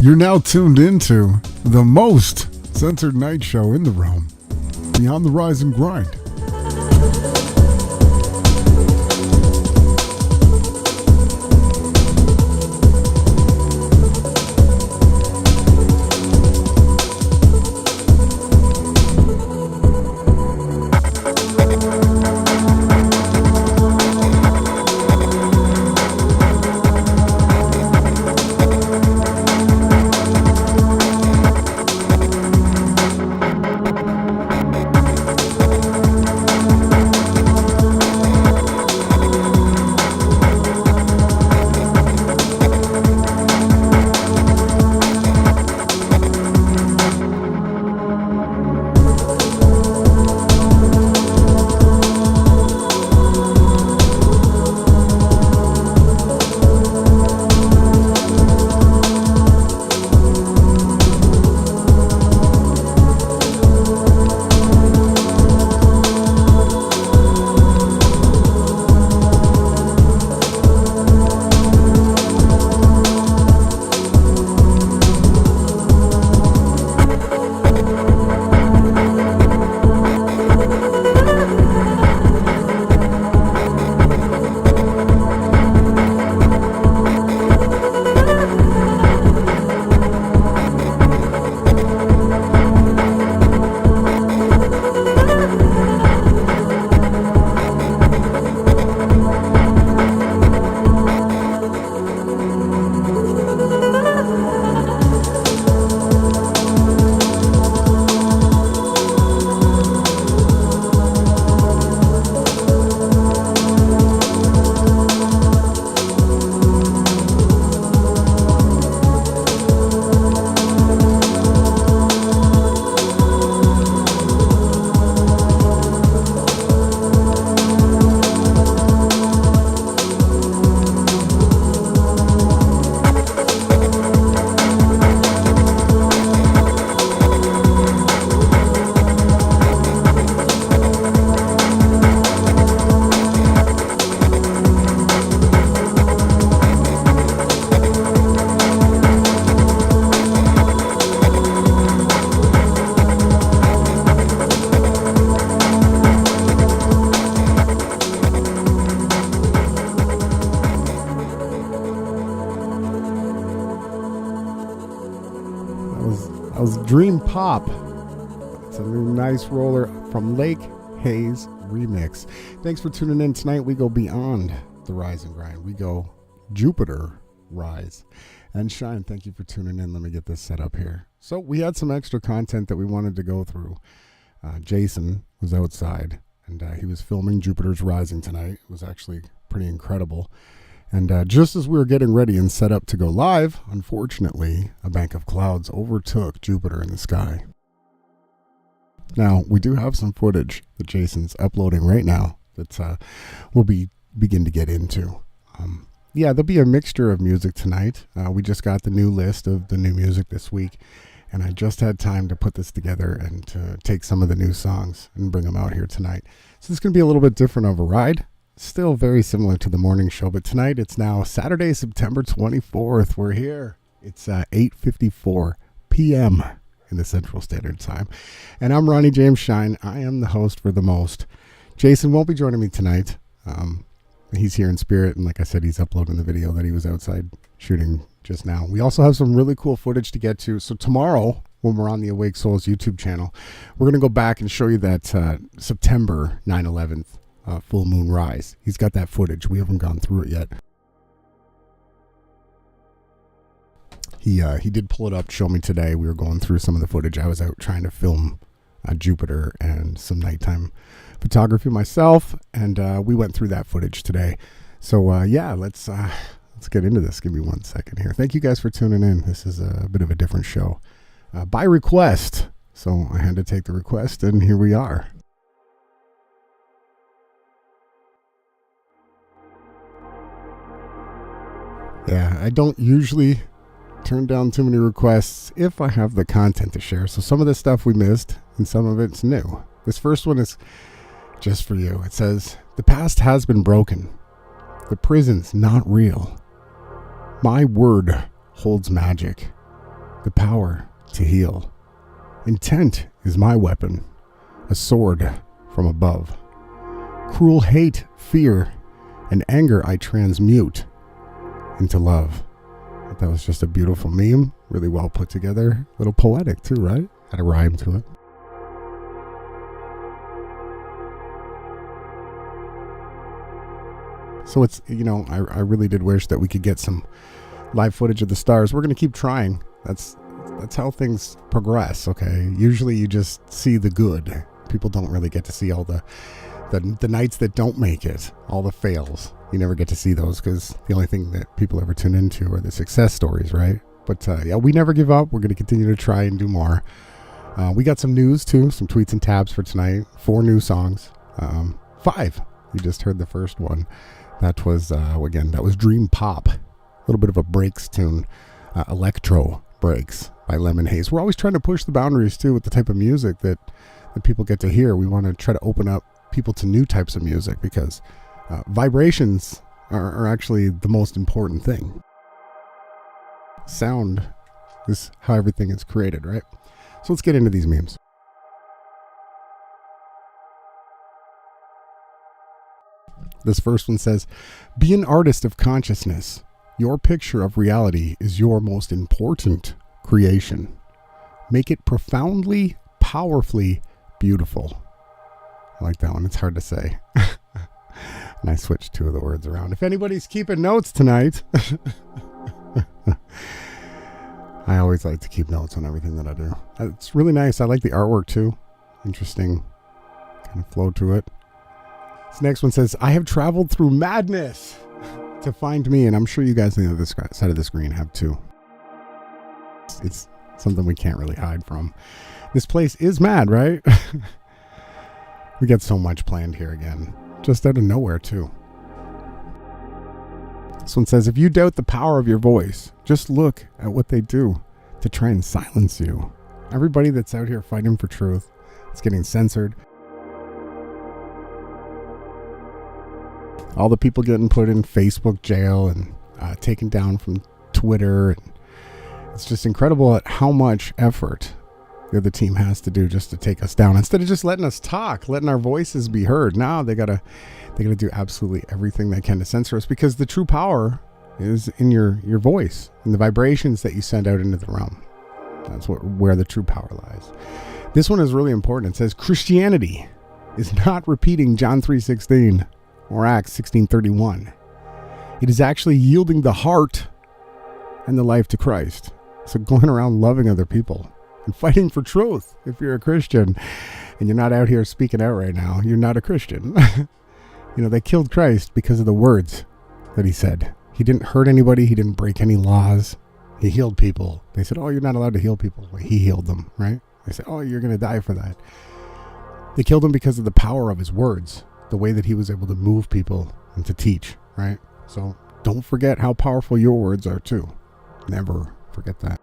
You're now tuned into the most censored night show in the realm, Beyond the Rise and Grind. That was Dream Pop. It's a new nice roller from Lake Hayes Remix. Thanks for tuning in tonight. We go beyond the rise and grind. We go Jupiter rise and shine. Thank you for tuning in. Let me get this set up here. So we had some extra content that we wanted to go through. Jason was outside and he was filming Jupiter's rising tonight. It was actually pretty incredible. And just as we were getting ready and set up to go live, unfortunately, a bank of clouds overtook Jupiter in the sky. Now, we do have some footage that Jason's uploading right now that we'll begin to get into. Yeah, there'll be a mixture of music tonight. We just got the new list of the new music this week, and I just had time to put this together and to take some of the new songs and bring them out here tonight. So this is going to be a little bit different of a ride. Still very similar to the morning show, but tonight it's now Saturday, September 24th. We're here. It's 8:54 p.m. in the Central Standard Time. And I'm Ronnie James Shine. I am the host for The Most. Jason won't be joining me tonight. He's here in spirit, and like I said, he's uploading the video that he was outside shooting just now. We also have some really cool footage to get to. So tomorrow, when we're on the Awake Souls YouTube channel, we're going to go back and show you that September 9/11th full moon rise. He's got that footage. We haven't gone through it yet. He did pull it up, show me today. We were going through some of the footage. I was out trying to film Jupiter and some nighttime photography myself, and we went through that footage today. So yeah, let's get into this. Give me 1 second here. Thank you guys for tuning in. This is a bit of a different show by request, so I had to take the request, and here we are. Yeah, I don't usually turn down too many requests if I have the content to share. So some of this stuff we missed and some of it's new. This first one is just for you. It says, "The past has been broken. The prison's not real. My word holds magic. The power to heal. Intent is my weapon. A sword from above. Cruel hate, fear, and anger I transmute into love." That was just a beautiful meme, really well put together, a little poetic too, right? Had a rhyme to it. So it's, you know, I really did wish that we could get some live footage of the stars. We're going to keep trying. That's how things progress, okay? Usually you just see the good. People don't really get to see all the nights that don't make it, all the fails. You never get to see those because the only thing that people ever tune into are the success stories, right? But yeah, we never give up. We're going to continue to try and do more. We got some news too, some tweets and tabs for tonight. 4 new songs. 5. You just heard the first one. That was, again, that was Dream Pop. A little bit of a breaks tune. Electro Breaks by Lemon Haze. We're always trying to push the boundaries too with the type of music that people get to hear. We want to try to open up people to new types of music because vibrations are actually the most important thing. Sound is how everything is created, right? So let's get into these memes. This first one says, "Be an artist of consciousness. Your picture of reality is your most important creation. Make it profoundly, powerfully beautiful." I like that one. It's hard to say. And I switched 2 of the words around. If anybody's keeping notes tonight, I always like to keep notes on everything that I do. It's really nice. I like the artwork too. Interesting kind of flow to it. This next one says, "I have traveled through madness to find me." And I'm sure you guys on the other side of the screen have too. It's something we can't really hide from. This place is mad, right? We got so much planned here again. Just out of nowhere, too. This one says, "If you doubt the power of your voice, just look at what they do to try and silence you." Everybody that's out here fighting for truth, it's getting censored. All the people getting put in Facebook jail and taken down from Twitter. It's just incredible at how much effort the other team has to do just to take us down. Instead of just letting us talk, letting our voices be heard, now they gotta do absolutely everything they can to censor us, because the true power is in your voice and the vibrations that you send out into the realm. That's where the true power lies. This one is really important. It says Christianity is not repeating John 3:16 or Acts 16:31. It is actually yielding the heart and the life to Christ. So going around loving other people and fighting for truth. If you're a Christian and you're not out here speaking out right now, you're not a Christian. They killed Christ because of the words that he said. He didn't hurt anybody. He didn't break any laws. He healed people. They said, oh, you're not allowed to heal people. Well, he healed them, right? They said, oh, you're going to die for that. They killed him because of the power of his words, the way that he was able to move people and to teach, right? So don't forget how powerful your words are too. Never forget that.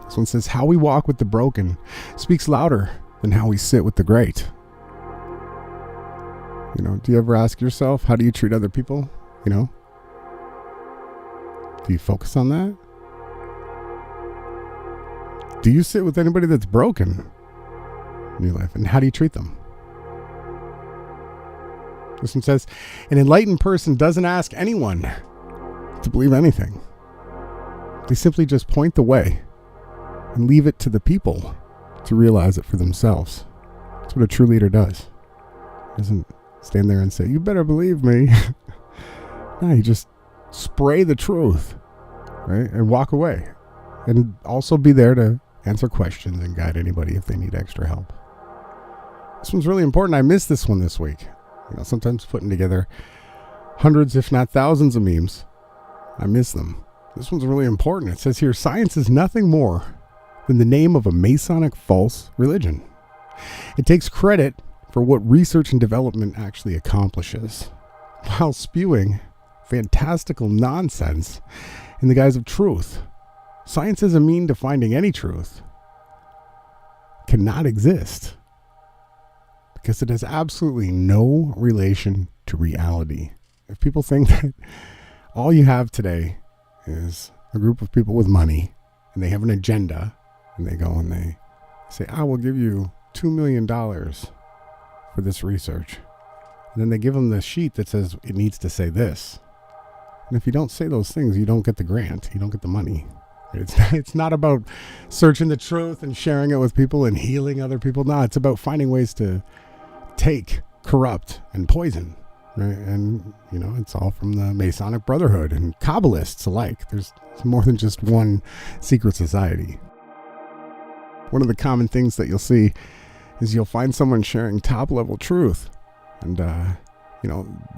This one says, how we walk with the broken speaks louder than how we sit with the great. Do you ever ask yourself, how do you treat other people? Do you focus on that? Do you sit with anybody that's broken in your life? And how do you treat them? This one says, an enlightened person doesn't ask anyone to believe anything. They simply just point the way and leave it to the people to realize it for themselves. That's what a true leader does. He doesn't stand there and say, you better believe me. No, you just spray the truth, right? And walk away. And also be there to answer questions and guide anybody if they need extra help. This one's really important. I missed this one this week. Sometimes putting together hundreds, if not thousands of memes, I miss them. This one's really important. It says here, science is nothing more than the name of a Masonic false religion. It takes credit for what research and development actually accomplishes, while spewing fantastical nonsense in the guise of truth. Science is a mean to finding any truth. Cannot exist because it has absolutely no relation to reality. If people think that all you have today is a group of people with money and they have an agenda and they go and they say, I will give you $2 million for this research. And then they give them the sheet that says it needs to say this. And if you don't say those things, you don't get the grant. You don't get the money. It's not about searching the truth and sharing it with people and healing other people. No, it's about finding ways to take, corrupt, and poison. Right? And, it's all from the Masonic Brotherhood and Kabbalists alike. There's more than just one secret society. One of the common things that you'll see is you'll find someone sharing top-level truth. And,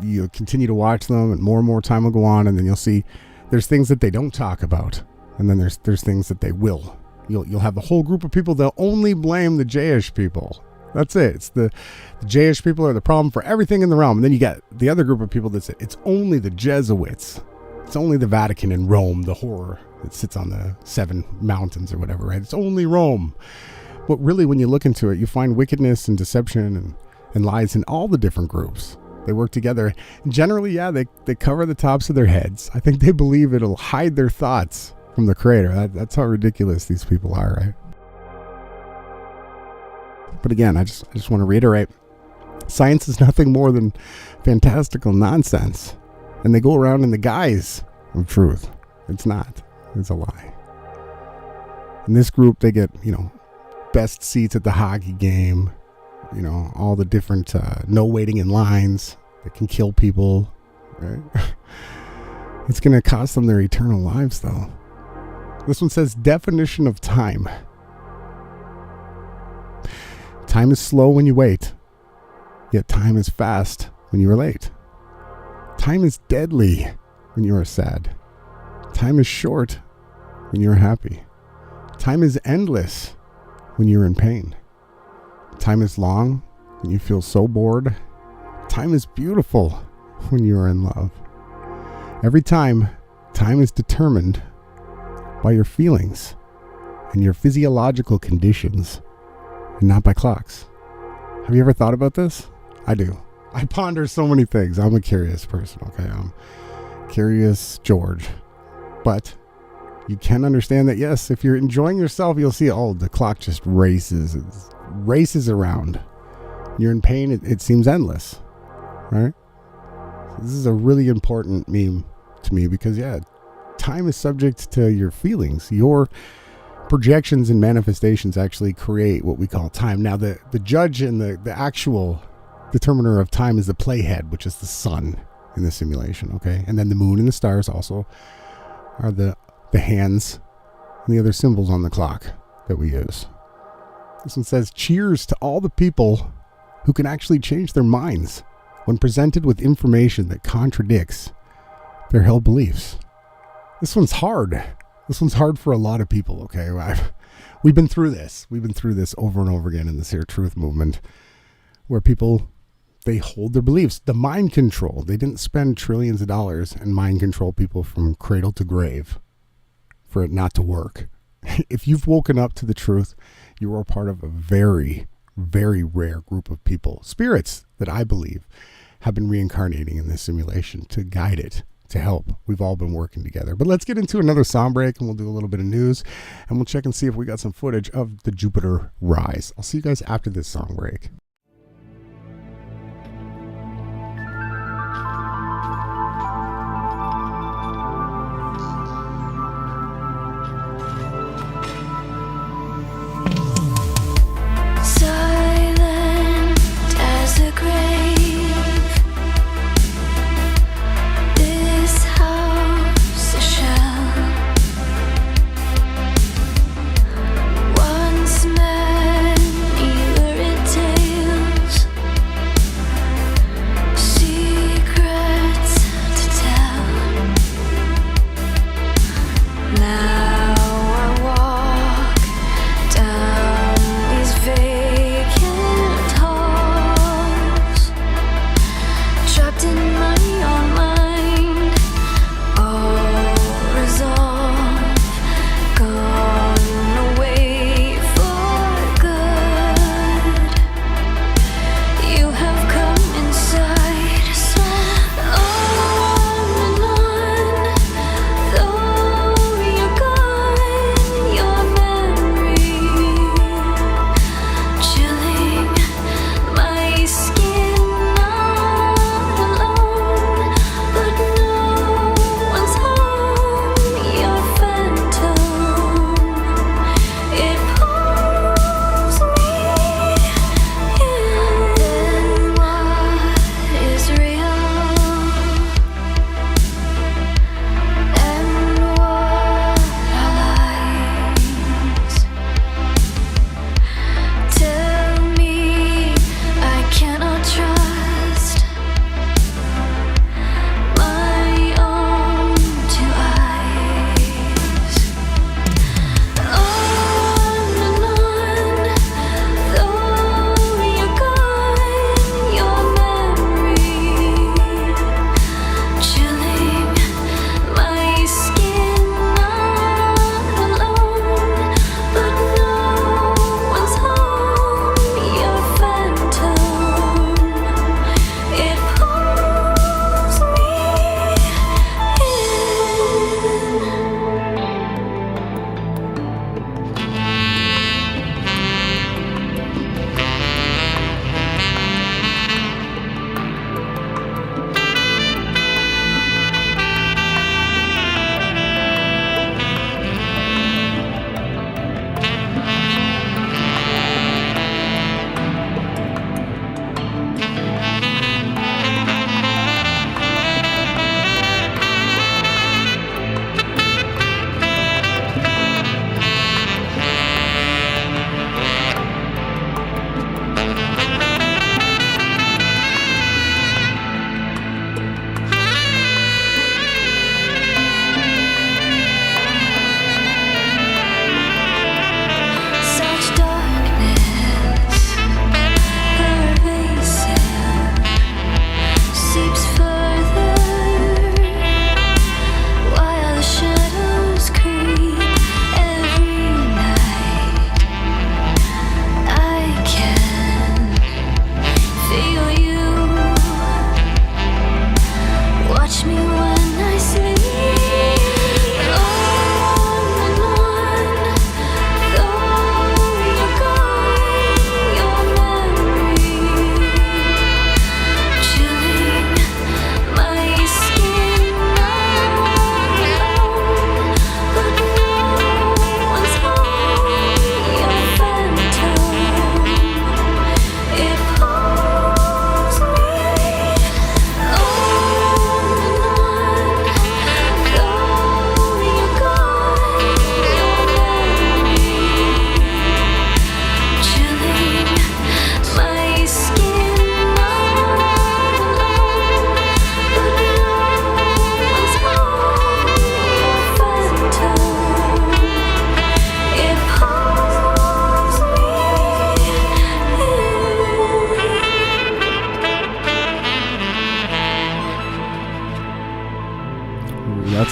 you continue to watch them and more time will go on. And then you'll see there's things that they don't talk about. And then there's things that they will. You'll have a whole group of people that only blame the Jayish people. That's it. It's the Jayish people are the problem for everything in the realm. And then you got the other group of people that say it's only the Jesuits. It's only the Vatican and Rome, the horror that sits on the 7 mountains or whatever, right? It's only Rome. But really, when you look into it, you find wickedness and deception and lies in all the different groups. They work together. And generally, they cover the tops of their heads. I think they believe it'll hide their thoughts from the Creator. That's how ridiculous these people are, right? But again, I just want to reiterate, science is nothing more than fantastical nonsense. And they go around in the guise of truth. It's not. It's a lie. In this group, they get, best seats at the hockey game, all the different, no waiting in lines that can kill people, right? It's going to cost them their eternal lives, though. This one says, definition of time. Time is slow when you wait, yet time is fast when you are late. Time is deadly when you are sad. Time is short when you are happy. Time is endless when you're in pain. Time is long when you feel so bored. Time is beautiful when you are in love. Every time is determined by your feelings and your physiological conditions, and not by clocks. Have you ever thought about this? I do. I ponder so many things. I'm a curious person, okay? I'm curious George. But you can understand that, yes, if you're enjoying yourself, you'll see, the clock just races around. You're in pain, it seems endless, right? So this is a really important meme to me because, time is subject to your feelings. Your projections and manifestations actually create what we call time. Now, the judge and the actual determiner of time is the playhead, which is the sun in the simulation, okay? And then the moon and the stars also are the hands and the other symbols on the clock that we use. This one says, cheers to all the people who can actually change their minds when presented with information that contradicts their held beliefs. This one's hard. This one's hard for a lot of people, okay? We've been through this. We've been through this over and over again in this here truth movement, where people, they hold their beliefs. The mind control. They didn't spend trillions of dollars and mind control people from cradle to grave for it not to work. If you've woken up to the truth, you are part of a very, very rare group of people, spirits that I believe have been reincarnating in this simulation to guide it, to help. We've all been working together. But let's get into another song break, and we'll do a little bit of news, and we'll check and see if we got some footage of the Jupiter rise. I'll see you guys after this song break. Once man, you were a tale.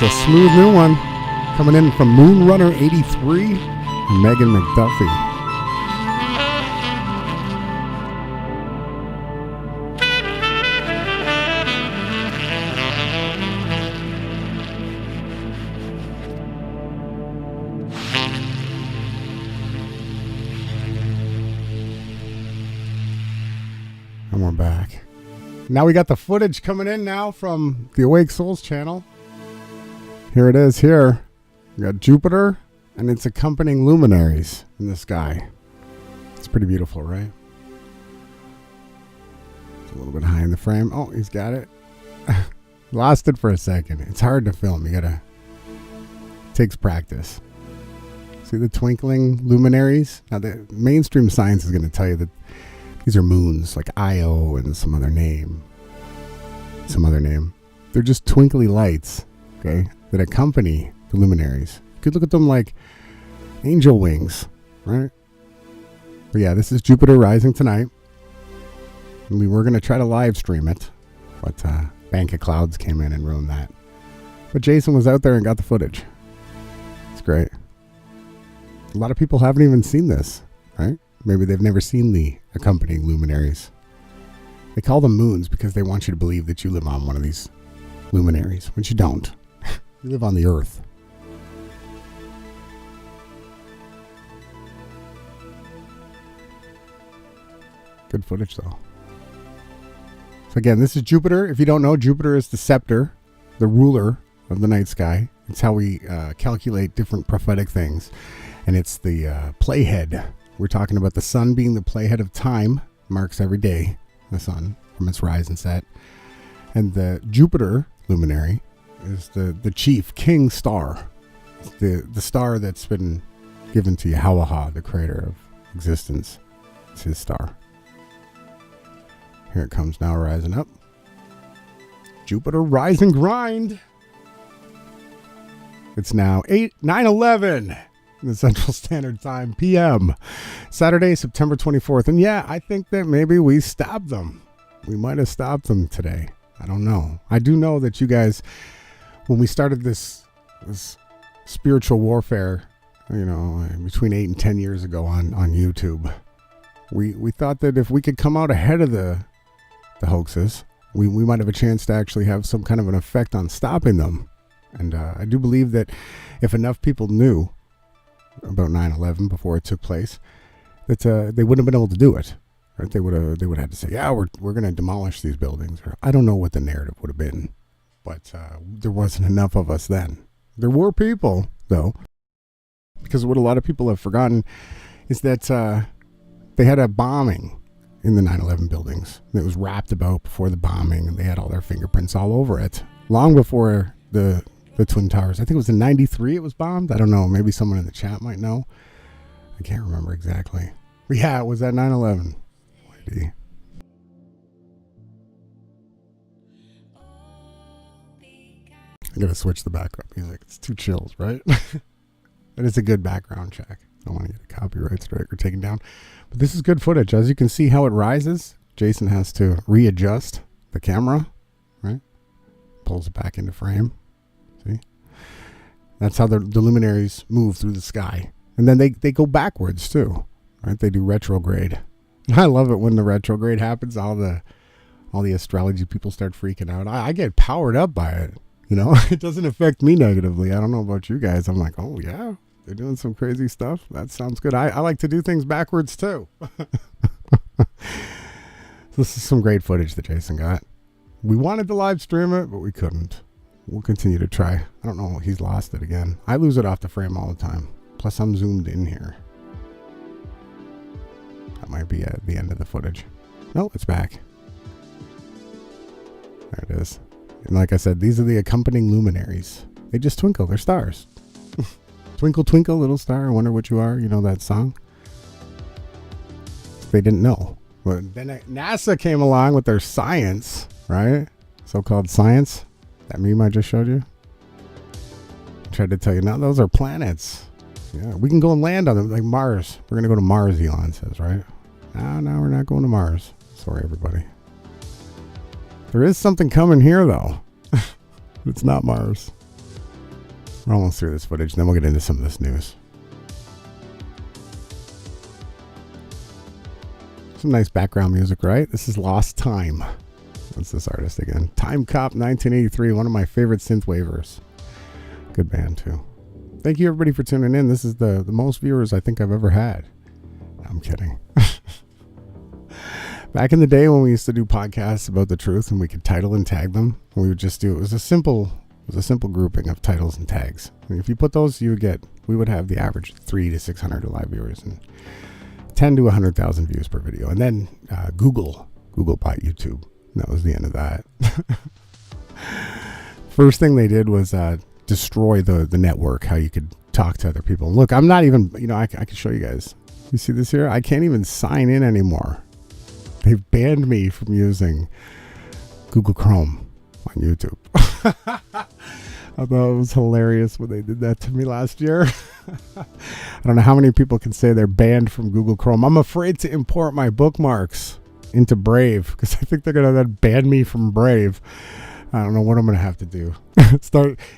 It's a smooth new one coming in from Moonrunner 83 and Megan McDuffie. And we're back. Now we got the footage coming in now from the Awake Souls channel. Here it is here. We got Jupiter and its accompanying luminaries in the sky. It's pretty beautiful, right? It's a little bit high in the frame. Oh, he's got it. Lost it for a second. It's hard to film. It takes practice. See the twinkling luminaries? Now the mainstream science is going to tell you that these are moons like Io and some other name. They're just twinkly lights, okay, that accompany the luminaries. You could look at them like angel wings, right? But yeah, this is Jupiter rising tonight. We were going to try to live stream it, but Bank of Clouds came in and ruined that. But Jason was out there and got the footage. It's great. A lot of people haven't even seen this, right? Maybe they've never seen the accompanying luminaries. They call them moons because they want you to believe that you live on one of these luminaries, which you don't. You live on the Earth. Good footage, though. So again, this is Jupiter. If you don't know, Jupiter is the scepter, the ruler of the night sky. It's how we calculate different prophetic things. And it's the playhead. We're talking about the sun being the playhead of time, marks every day, the sun, from its rise and set. And the Jupiter luminary is the chief king star. It's the star that's been given to Yahawahashai, the creator of existence. It's his star. Here it comes now, rising up. Jupiter rise and grind. It's now 9:11. The Central Standard Time, PM, Saturday, September 24th. And yeah, I think that maybe we stopped them. We might have stopped them today. I don't know. I do know that you guys, when we started this spiritual warfare, between 8 and 10 years ago on YouTube, we thought that if we could come out ahead of the hoaxes, we might have a chance to actually have some kind of an effect on stopping them. And I do believe that if enough people knew about 9/11 before it took place, that they wouldn't have been able to do it. Right? They would have had to say, yeah, we're going to demolish these buildings. Or I don't know what the narrative would have been, but there wasn't enough of us then. There were people, though, because what a lot of people have forgotten is that they had a bombing in the 9/11 buildings. It was wrapped about before the bombing, and they had all their fingerprints all over it, long before the Twin Towers. I think it was in 93 it was bombed. I don't know. Maybe someone in the chat might know. I can't remember exactly. But yeah, it was at 9/11. I gotta switch the background music. It's too chills, right? But it's a good background check. I don't want to get a copyright strike or taken down. But this is good footage. As you can see how it rises, Jason has to readjust the camera, right? Pulls it back into frame. See? That's how the luminaries move through the sky. And then they go backwards too, right? They do retrograde. I love it when the retrograde happens. All the astrology people start freaking out. I get powered up by it. It doesn't affect me negatively. I don't know about you guys. I'm like, oh yeah, they're doing some crazy stuff. That sounds good. I like to do things backwards too. This is some great footage that Jason got. We wanted to live stream it, but we couldn't. We'll continue to try. I don't know. He's lost it again. I lose it off the frame all the time. Plus, I'm zoomed in here. That might be at the end of the footage. No, it's back. There it is. And like I said, these are the accompanying luminaries. They just twinkle. They're stars. Twinkle, twinkle, little star. I wonder what you are. You know that song? They didn't know. But then NASA came along with their science, right? So-called science. That meme I just showed you. I tried to tell you, no, those are planets. Yeah, we can go and land on them, like Mars. We're going to go to Mars, Elon says, right? No, we're not going to Mars. Sorry, everybody. There is something coming here, though. It's not Mars. We're almost through this footage, then we'll get into some of this news. Some nice background music, right? This is Lost Time. What's this artist again? Time Cop 1983, one of my favorite synth wavers. Good band, too. Thank you, everybody, for tuning in. This is the most viewers I think I've ever had. I'm kidding. Back in the day when we used to do podcasts about the truth and we could title and tag them, we would just do, it was a simple grouping of titles and tags. And if you put those, we would have the average 300 to 600 live viewers and 10 to 100,000 views per video. And then Google bought YouTube. And that was the end of that. First thing they did was destroy the network, how you could talk to other people. Look, I'm not even, I can show you guys. You see this here? I can't even sign in anymore. They've banned me from using Google Chrome on YouTube. I thought it was hilarious when they did that to me last year. I don't know how many people can say they're banned from Google Chrome. I'm afraid to import my bookmarks into Brave because I think they're going to ban me from Brave. I don't know what I'm going to have to do.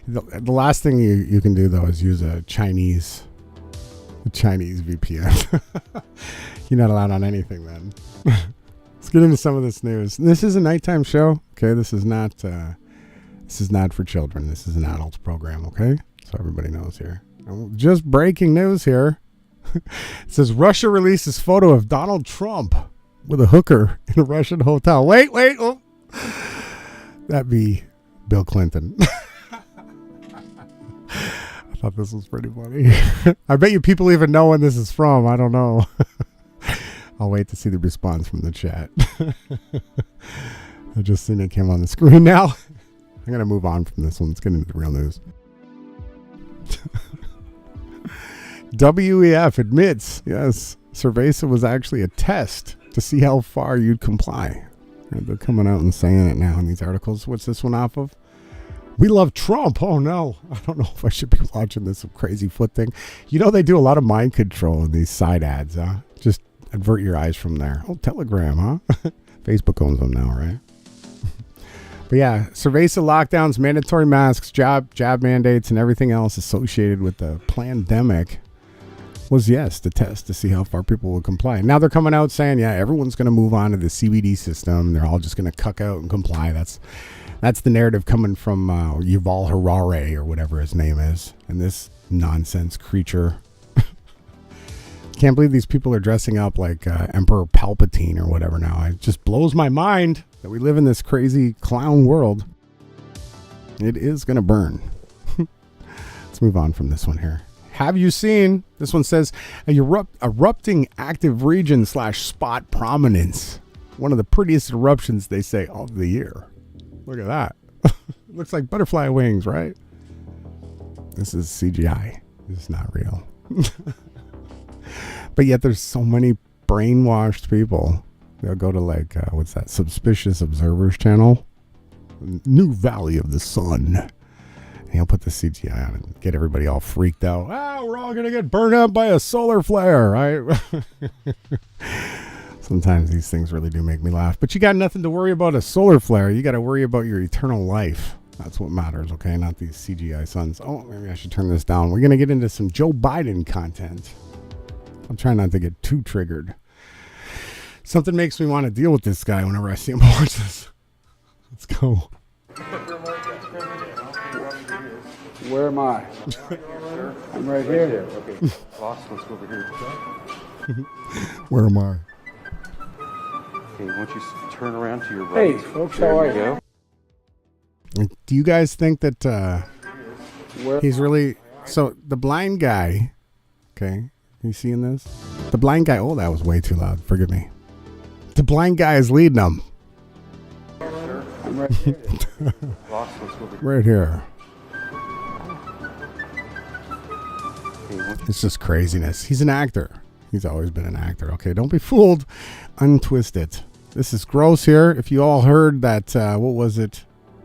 The last thing you can do, though, is use a Chinese VPN. You're not allowed on anything then. Let's get into some of this news. This is a nighttime show. Okay, this is not for children. This is an adult program. Okay, so everybody knows here. Just breaking news here. It says Russia releases photo of Donald Trump with a hooker in a Russian hotel. Wait. Oh. That'd be Bill Clinton. I thought this was pretty funny. I bet you people even know when this is from. I don't know. I'll wait to see the response from the chat. I just seen it came on the screen now. I'm going to move on from this one. Let's get into the real news. WEF admits, yes, Cerveza was actually a test to see how far you'd comply. They're coming out and saying it now in these articles. What's this one off of? We love Trump. Oh, no. I don't know if I should be watching this crazy foot thing. They do a lot of mind control in these side ads. Just avert your eyes from there. Oh, Telegram, huh? Facebook owns them now, right? But yeah, Cerveza lockdowns, mandatory masks, job mandates, and everything else associated with the pandemic was, yes, the test to see how far people will comply. Now they're coming out saying, yeah, everyone's going to move on to the CBD system. They're all just going to cuck out and comply. That's the narrative coming from Yuval Harari or whatever his name is. And this nonsense creature. Can't believe these people are dressing up like Emperor Palpatine or whatever now. It just blows my mind that we live in this crazy clown world. It is going to burn. Let's move on from this one here. Have you seen, this one says, erupting active region / spot prominence. One of the prettiest eruptions, they say, of the year. Look at that. Looks like butterfly wings, right? This is CGI. This is not real. But yet there's so many brainwashed people. They'll go to what's that? Suspicious Observers channel. New Valley of the Sun. He'll put the CGI on and get everybody all freaked out. We're all going to get burned up by a solar flare, right? Sometimes these things really do make me laugh. But you got nothing to worry about a solar flare. You got to worry about your eternal life. That's what matters, okay? Not these CGI suns. Oh, maybe I should turn this down. We're going to get into some Joe Biden content. I'm trying not to get too triggered. Something makes me want to deal with this guy whenever I see him watch this. Let's go. Where am I? I'm right here. Okay. Boss, let's go over here. Where am I? Okay, why don't you turn around to your right? Hey, folks, how are you? Do you guys think that he's really... So, the blind guy... Okay, you seeing this? The blind guy... Oh, that was way too loud. Forgive me. The blind guy is leading them. I'm right here. Boss, let's go over here. Right here. It's just craziness. He's an actor. He's always been an actor. Okay, don't be fooled. Untwist it. This is gross here. If you all heard that, what was it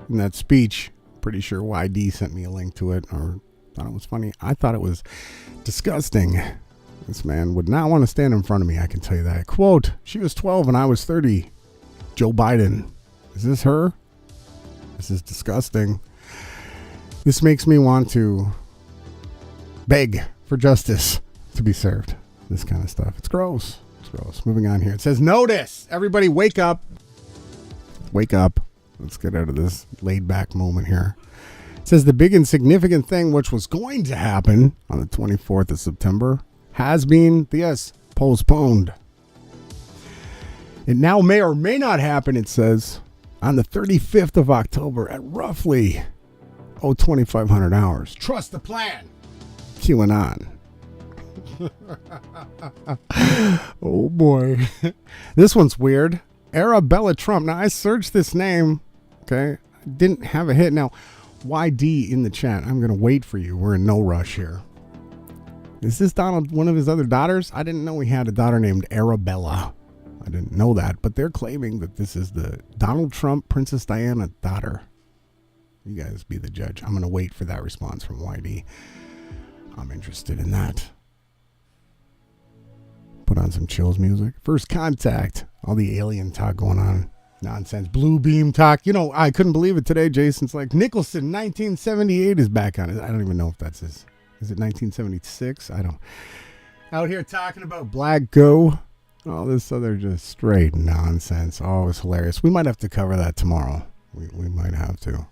in that speech? Pretty sure YD sent me a link to it or thought it was funny. I thought it was disgusting. This man would not want to stand in front of me, I can tell you that. Quote, she was 12 and I was 30. Joe Biden. Is this her? This is disgusting. This makes me want to beg for justice to be served. This kind of stuff. It's gross. It's gross. Moving on here. It says, notice. Everybody wake up. Wake up. Let's get out of this laid back moment here. It says the big and significant thing which was going to happen on the 24th of September has been, yes, postponed. It now may or may not happen, it says, on the 35th of October at roughly 2,500 hours. Trust the plan. QAnon. Oh boy. This one's weird. Arabella Trump. Now I searched this name. Okay. Didn't have a hit. Now, YD in the chat. I'm going to wait for you. We're in no rush here. Is this Donald one of his other daughters? I didn't know he had a daughter named Arabella. I didn't know that, but they're claiming that this is the Donald Trump, Princess Diana daughter. You guys be the judge. I'm going to wait for that response from YD. I'm interested in that. Put on some chills music. First contact. All the alien talk going on. Nonsense. Blue beam talk. You know, I couldn't believe it today. Jason's like, Nicholson, 1978 is back on it. I don't even know if that's his. Is it 1976? I don't. Out here talking about Black Go. All this other just straight nonsense. Oh, it's hilarious. We might have to cover that tomorrow. We might have to.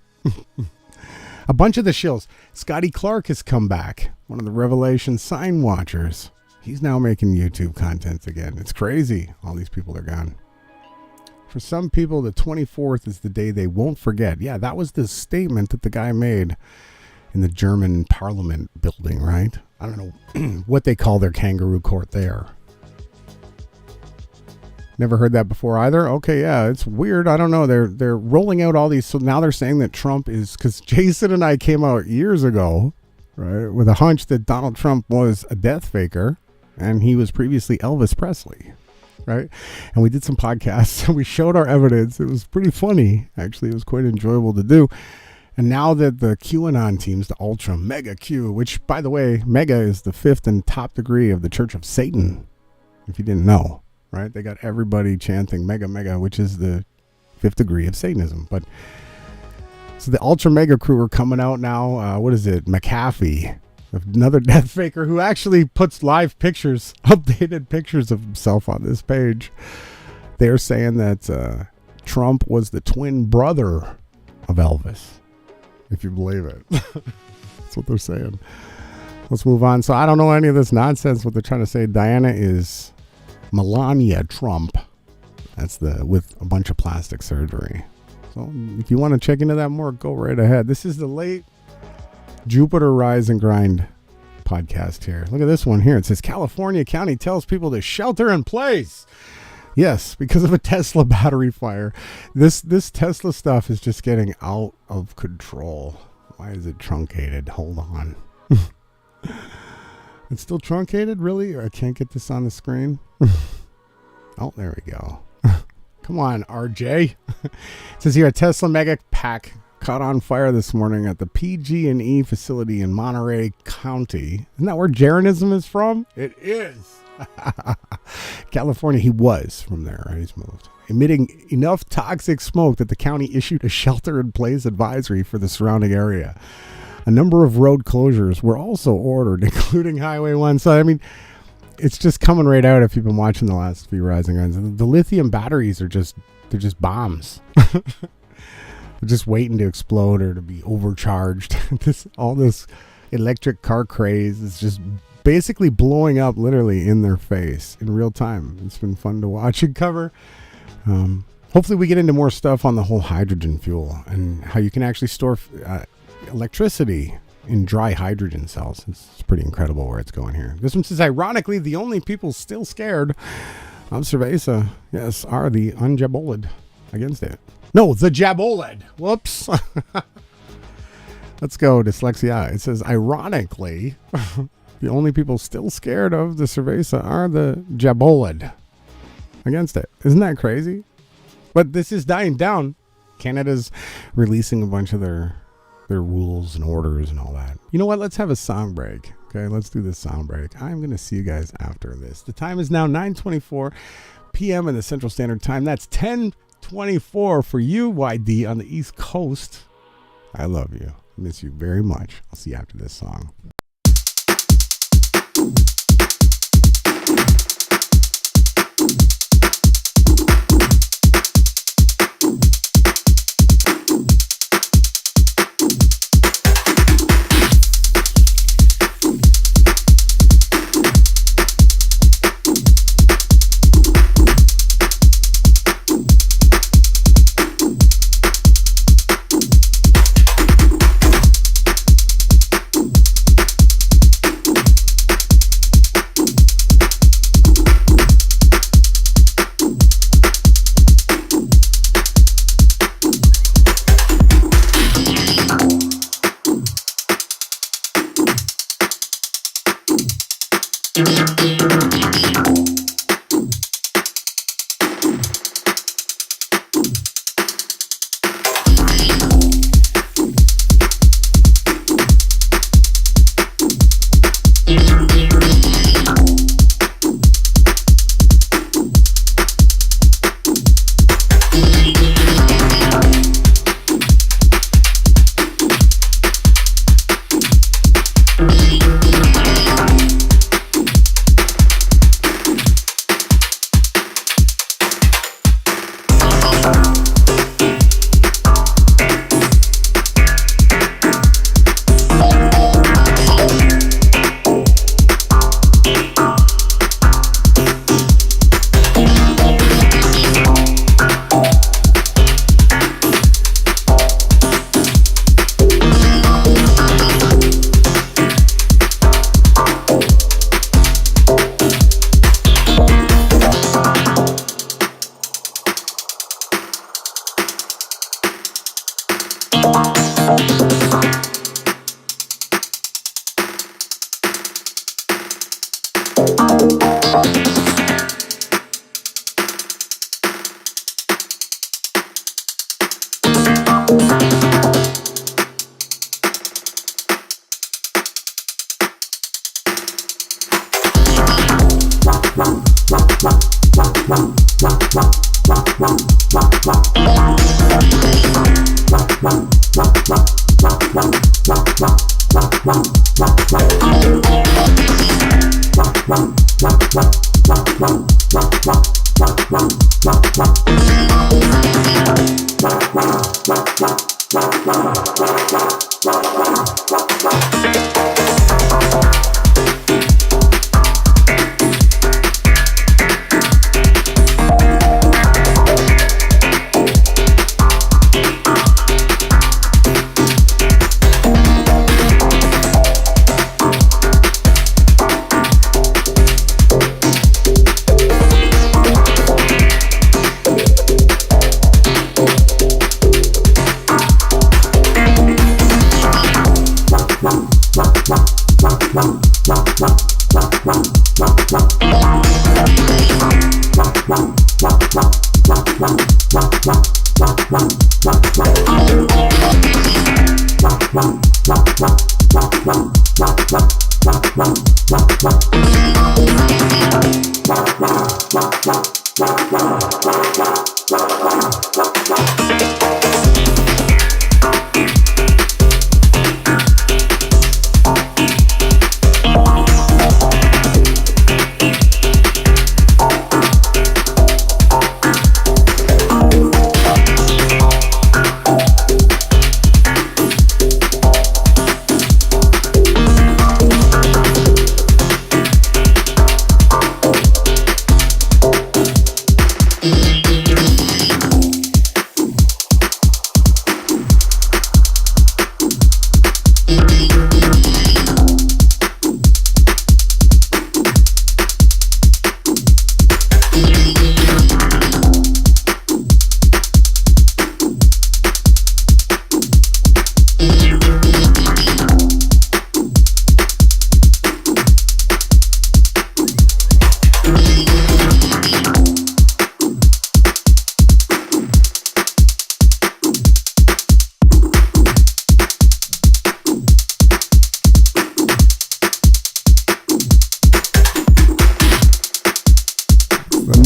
A bunch of the shills. Scotty Clark has come back. One of the Revelation sign watchers. He's now making YouTube content again. It's crazy. All these people are gone. For some people, the 24th is the day they won't forget. Yeah, that was the statement that the guy made in the German parliament building, right? I don't know what they call their kangaroo court there. Never heard that before either. Okay, yeah, it's weird. I don't know. They're rolling out all these. So now they're saying that Trump is, because Jason and I came out years ago, right, with a hunch that Donald Trump was a death faker, and he was previously Elvis Presley, right? And we did some podcasts and we showed our evidence. It was pretty funny, actually. It was quite enjoyable to do. And now that the QAnon teams, the Ultra Mega Q, which, by the way, Mega is the 5th and top degree of the Church of Satan, if you didn't know. Right? They got everybody chanting mega, mega, which is the 5th degree of Satanism. But so the ultra mega crew are coming out now. What is it? McAfee, another death faker who actually puts live pictures, updated pictures of himself on this page. They're saying that Trump was the twin brother of Elvis, if you believe it. That's what they're saying. Let's move on. So I don't know any of this nonsense. What they're trying to say, Diana is Melania Trump. That's with a bunch of plastic surgery. So if you want to check into that more, go right ahead. This is the late Jupiter Rise and Grind podcast here. Look at this one here. It says California County tells people to shelter in place. Yes, because of a Tesla battery fire. This Tesla stuff is just getting out of control. Why is it truncated? Hold on. It's still truncated? Really? I can't get this on the screen. Oh, there we go. Come on, RJ. It says here, a Tesla Mega Pack caught on fire this morning at the PG&E facility in Monterey County. Isn't that where Jeranism is from? It is. California, he was from there, right? He's moved. Emitting enough toxic smoke that the county issued a shelter-in-place advisory for the surrounding area. A number of road closures were also ordered, including Highway 1. So, I mean, it's just coming right out if you've been watching the last few Rising Runs. The lithium batteries are they're just bombs. They're just waiting to explode or to be overcharged. All this electric car craze is just basically blowing up literally in their face in real time. It's been fun to watch and cover. Hopefully we get into more stuff on the whole hydrogen fuel and how you can actually store electricity in dry hydrogen cells. It's pretty incredible where it's going here. This one says, ironically, the only people still scared of cerveza, yes, are the unjabolid against it. No, the jabolid. Whoops. Let's go, dyslexia. It says, ironically, the only people still scared of the cerveza are the jabolid against it. Isn't that crazy? But this is dying down. Canada's releasing a bunch of their rules and orders and all that. You know what? Let's have a song break. Okay, let's do this song break. I'm going to see you guys after this. The time is now 9:24 p.m. in the Central Standard Time. That's 10:24 for you, YD, on the East Coast. I love you. I miss you very much. I'll see you after this song.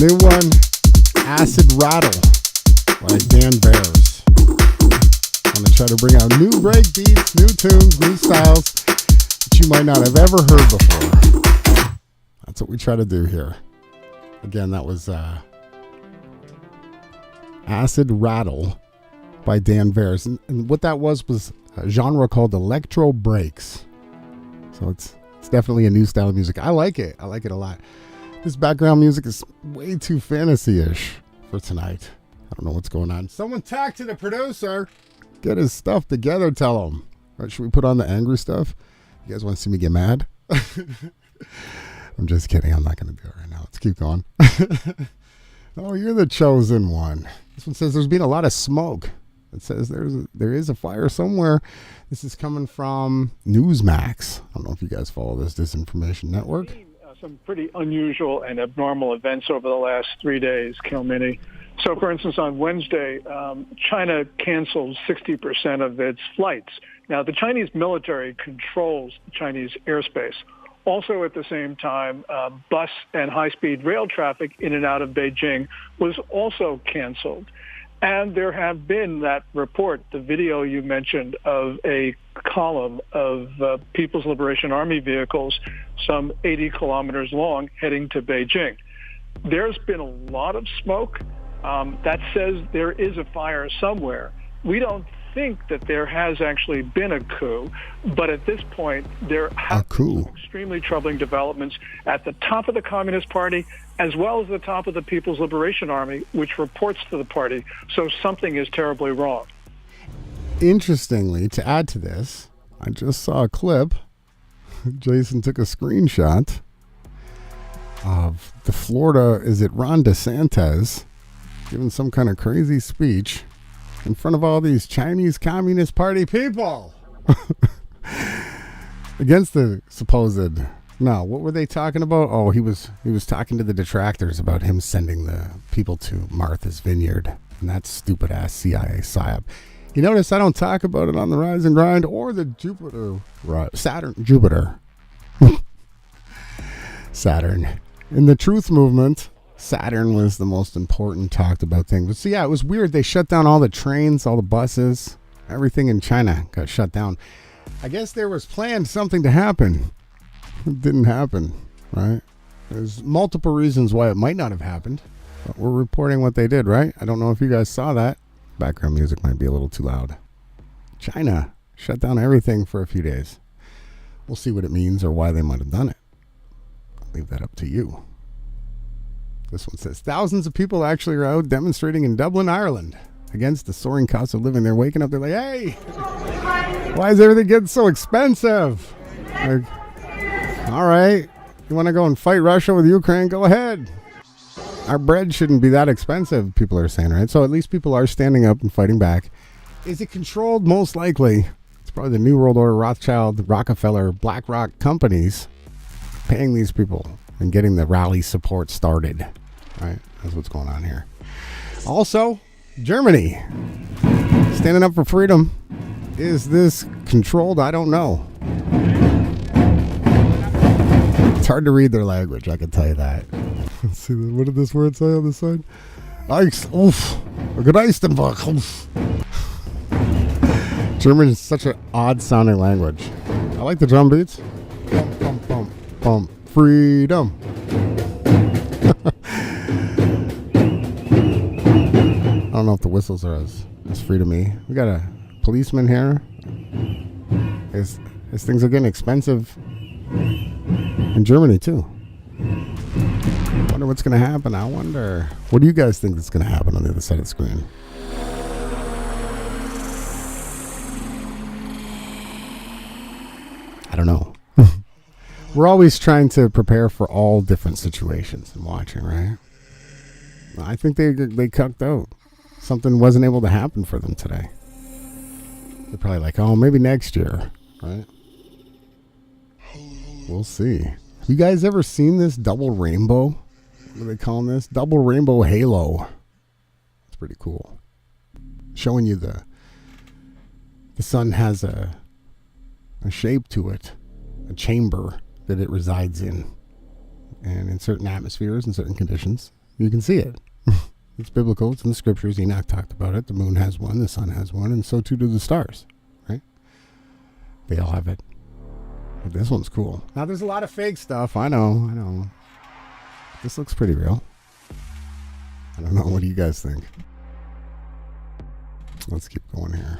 New one, Acid Rattle by Dan Bears. I'm going to try to bring out new break beats, new tunes, new styles that you might not have ever heard before. That's what we try to do here. Again, that was Acid Rattle by Dan Bears. And what that was a genre called electro breaks. So it's definitely a new style of music. I like it. I like it a lot. This background music is way too fantasy-ish for tonight. I don't know what's going on. Someone talk to the producer. Get his stuff together, tell him. All right, should we put on the angry stuff? You guys want to see me get mad? I'm just kidding. I'm not going to do it right now. Let's keep going. Oh, you're the chosen one. This one says there's been a lot of smoke. It says there is a fire somewhere. This is coming from Newsmax. I don't know if you guys follow this disinformation network. some pretty unusual and abnormal events over the last 3 days, Kilmini. So, for instance, on Wednesday, China canceled 60% of its flights. Now, the Chinese military controls Chinese airspace. Also, at the same time, bus and high-speed rail traffic in and out of Beijing was also canceled. And there have been that report, the video you mentioned, of a column of People's Liberation Army vehicles, some 80 kilometers long, heading to Beijing. There's been a lot of smoke. That says there is a fire somewhere. We don't think that there has actually been a coup, but at this point, there have been extremely troubling developments at the top of the Communist Party as well as the top of the People's Liberation Army, which reports to the party. So something is terribly wrong. Interestingly, to add to this, I just saw a clip. Jason took a screenshot of the Florida, is it Ron DeSantis, giving some kind of crazy speech in front of all these Chinese Communist Party people against the supposed, no, what were they talking about? Oh, he was talking to the detractors about him sending the people to Martha's Vineyard and that stupid ass CIA psyop. You notice I don't talk about it on the Rise and Grind or the Jupiter. Saturn. In the Truth Movement, Saturn was the most important talked about thing. But so yeah, it was weird. They shut down all the trains, all the buses, everything in China got shut down. I guess there was planned something to happen. It didn't happen, right? There's multiple reasons why it might not have happened. But we're reporting what they did, right? I don't know if you guys saw that. Background music might be a little too loud. China shut down everything for a few days. We'll see what it means or why they might have done it. I'll leave that up to you. This one says, thousands of people actually are out demonstrating in Dublin, Ireland against the soaring cost of living. They're waking up, they're like, hey, why is everything getting so expensive? Like, all right, you want to go and fight Russia with Ukraine? Go ahead. Our bread shouldn't be that expensive, people are saying, right? So at least people are standing up and fighting back. Is it controlled? Most likely. It's probably the New World Order, Rothschild, Rockefeller, BlackRock companies paying these people and getting the rally support started. Right? That's what's going on here. Also, Germany standing up for freedom. Is this controlled? I don't know. It's hard to read their language, I can tell you that. Let's see, what did this word say on the side? German is such an odd sounding language. I like the drum beats. Bum, bum, bum, bum. Freedom. I don't know if the whistles are as free to me. We got a policeman here. As things are getting expensive in Germany too. I wonder what's going to happen. I wonder. What do you guys think is going to happen on the other side of the screen? I don't know. We're always trying to prepare for all different situations and watching, right? I think they cucked out. Something wasn't able to happen for them today. They're probably like, oh, maybe next year, right? We'll see. You guys ever seen this double rainbow? What are they calling this? Double rainbow halo. It's pretty cool. Showing you the sun has a shape to it, a chamber that it resides in. And in certain atmospheres and certain conditions, you can see it. It's biblical. It's in the scriptures. Enoch talked about it. The moon has one. The sun has one. And so too do the stars. Right? They all have it. But this one's cool. Now, there's a lot of fake stuff. I know. This looks pretty real. I don't know. What do you guys think? Let's keep going here.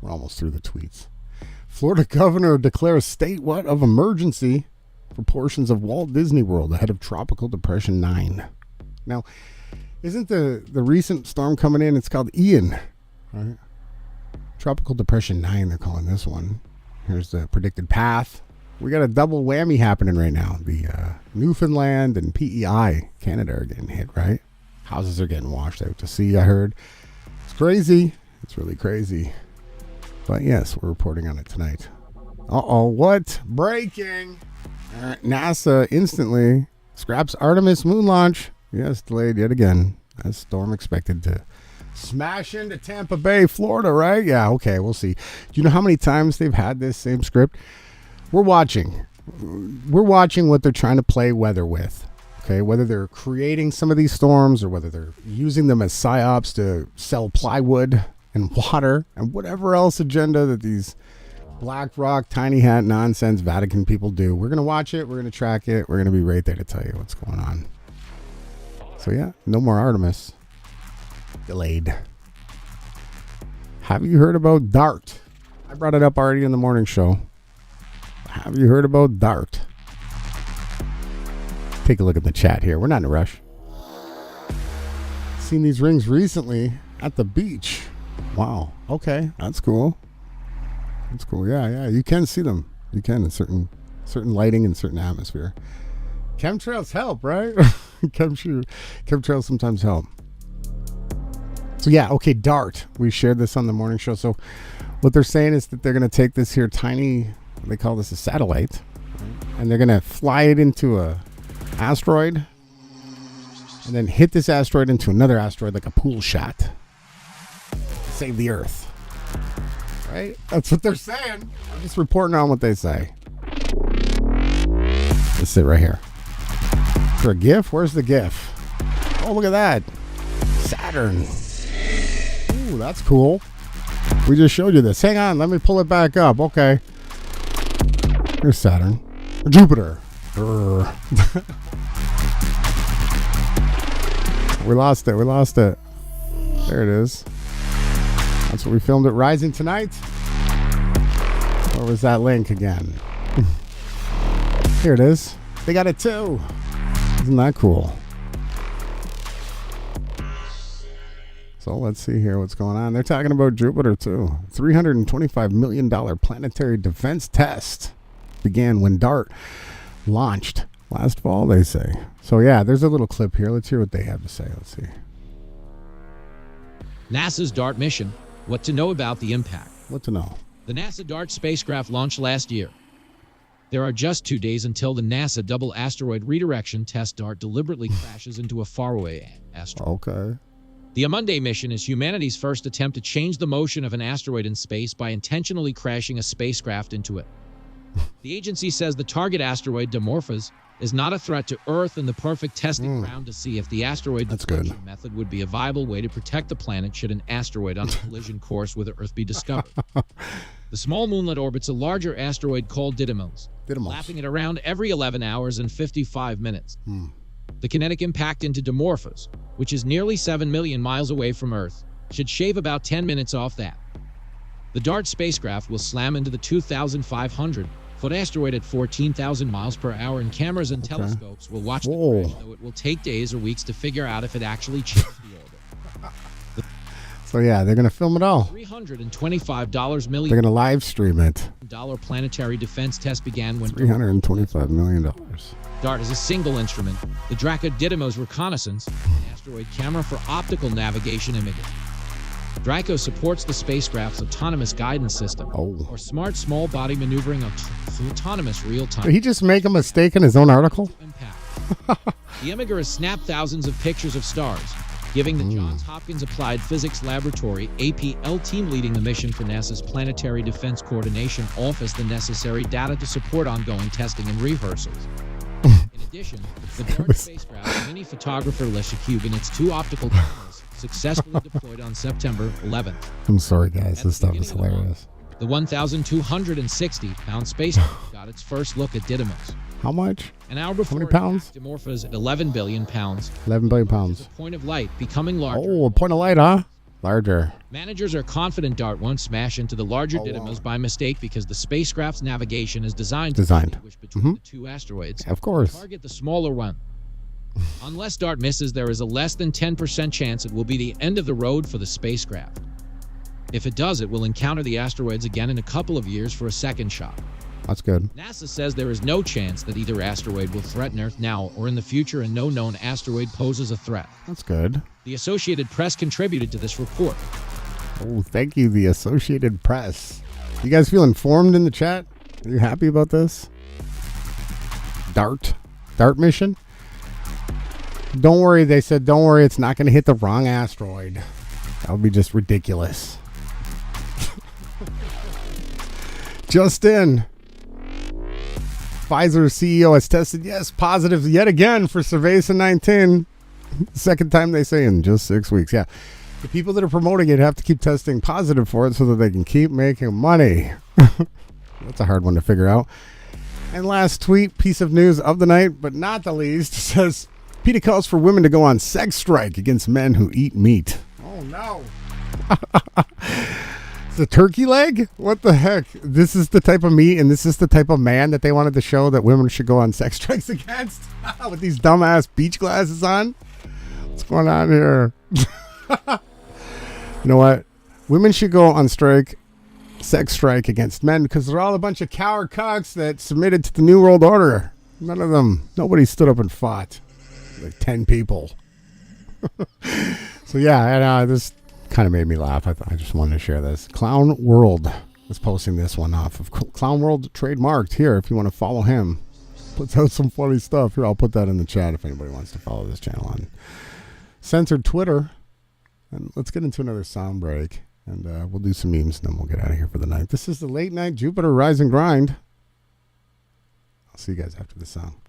We're almost through the tweets. Florida governor declares state what of emergency for portions of Walt Disney World ahead of Tropical Depression 9. Now, isn't the recent storm coming in? It's called Ian, right? Tropical Depression 9, they're calling this one. Here's the predicted path. We got a double whammy happening right now. The Newfoundland and PEI, Canada, are getting hit, right? Houses are getting washed out to sea, I heard. It's crazy. It's really crazy. But yes, we're reporting on it tonight. Uh-oh, what? Breaking. NASA instantly scraps Artemis moon launch. Yes, delayed yet again. A storm expected to smash into Tampa Bay, Florida, right? Yeah, okay, we'll see. Do you know how many times they've had this same script? We're watching what they're trying to play weather with. Okay, whether they're creating some of these storms or whether they're using them as psyops to sell plywood and water and whatever else agenda that these BlackRock, tiny hat nonsense Vatican people do. We're going to watch it. We're going to track it. We're going to be right there to tell you what's going on. So yeah, no more Artemis. Delayed. Have you heard about DART? I brought it up already in the morning show. Have you heard about DART? Take a look at the chat here. We're not in a rush. Seen these rings recently at the beach. Wow. Okay, that's cool. That's cool. Yeah. You can see them. You can in certain lighting and certain atmosphere. Chemtrails help, right? Chemtrails sometimes help. So yeah, okay, DART. We shared this on the morning show. So what they're saying is that they're going to take this here tiny, they call this a satellite, and they're going to fly it into a asteroid and then hit this asteroid into another asteroid like a pool shot. Save the Earth. Right? That's what they're saying. I'm just reporting on what they say. Let's sit right here. For a GIF? Where's the GIF? Oh, look at that. Saturn. Ooh, that's cool. We just showed you this. Hang on, let me pull it back up. Okay. Here's Saturn. Jupiter. We lost it. There it is. That's what we filmed it. Rising tonight. Where was that link again? Here it is. They got it too. Isn't that cool? So let's see here what's going on. They're talking about Jupiter too. $325 million planetary defense test began when DART launched last fall, they say. So yeah, there's a little clip here. Let's hear what they have to say. Let's see. NASA's DART mission. What to know about the impact. What to know? The NASA DART spacecraft launched last year. There are just 2 days until the NASA double asteroid redirection test. DART deliberately crashes into a faraway asteroid. Okay. The Monday mission is humanity's first attempt to change the motion of an asteroid in space by intentionally crashing a spacecraft into it. The agency says the target asteroid, Dimorphos, is not a threat to Earth and the perfect testing ground to see if the asteroid deflection method would be a viable way to protect the planet should an asteroid on a collision course with Earth be discovered. The small moonlet orbits a larger asteroid called Didymos, lapping it around every 11 hours and 55 minutes. The kinetic impact into Dimorphos, which is nearly 7 million miles away from Earth, should shave about 10 minutes off that. The DART spacecraft will slam into the 2,500-foot asteroid at 14,000 miles per hour, and cameras and telescopes will watch the crash, though it will take days or weeks to figure out if it actually changed the orbit. So yeah, they're going to film it all. $325 million. They're going to live stream it. Planetary defense test began when $325 million. DART is a single instrument, the Draco Didymos reconnaissance, an asteroid camera for optical navigation imaging. Draco supports the spacecraft's autonomous guidance system, or smart small body maneuvering autonomous real-time. Did he just make a mistake in his own article? The imager has snapped thousands of pictures of stars, giving the Johns Hopkins Applied Physics Laboratory, APL team leading the mission for NASA's Planetary Defense Coordination Office the necessary data to support ongoing testing and rehearsals. In addition, the DART spacecraft mini photographer Leshakub and its 2 optical cameras successfully deployed on September 11th. I'm sorry, guys. This stuff is hilarious. The 1,260-pound spacecraft got its first look at Didymos. How much? An hour before, how many pounds? Dimorphos at 11 billion pounds. 11 billion pounds. A point of light becoming larger. Oh, a point of light, huh? Larger. Managers are confident DART won't smash into the larger Didymos by mistake because the spacecraft's navigation is designed to distinguish between the 2 asteroids. Of course. Target the smaller one. Unless DART misses, there is a less than 10% chance it will be the end of the road for the spacecraft. If it does, it will encounter the asteroids again in a couple of years for a second shot. That's good. NASA says there is no chance that either asteroid will threaten Earth now or in the future, and no known asteroid poses a threat. That's good. The Associated Press contributed to this report. Oh, thank you, the Associated Press. You guys feel informed in the chat? Are you happy about this? DART mission. Don't worry, they said, don't worry, it's not going to hit the wrong asteroid. That would be just ridiculous. Just in, Pfizer CEO has tested, positive yet again for Cerveza 19. Second time they say in just 6 weeks. Yeah. The people that are promoting it have to keep testing positive for it so that they can keep making money. That's a hard one to figure out. And last tweet, piece of news of the night, but not the least, says, PETA calls for women to go on sex strike against men who eat meat. Oh, no. It's a turkey leg? What the heck? This is the type of meat and this is the type of man that they wanted to show that women should go on sex strikes against? With these dumbass beach glasses on? What's going on here? You know what? Women should go on sex strike against men because they're all a bunch of coward cocks that submitted to the New World Order. Nobody stood up and fought. Like 10 people. So yeah, and this kind of made me laugh. I just wanted to share this. Clown World is posting this one off of Clown World trademarked here. If you want to follow him, puts out some funny stuff. Here, I'll put that in the chat if anybody wants to follow this channel on censored Twitter. And let's get into another sound break, and we'll do some memes, and then we'll get out of here for the night. This is the late night Jupiter Rise and Grind. I'll see you guys after the song.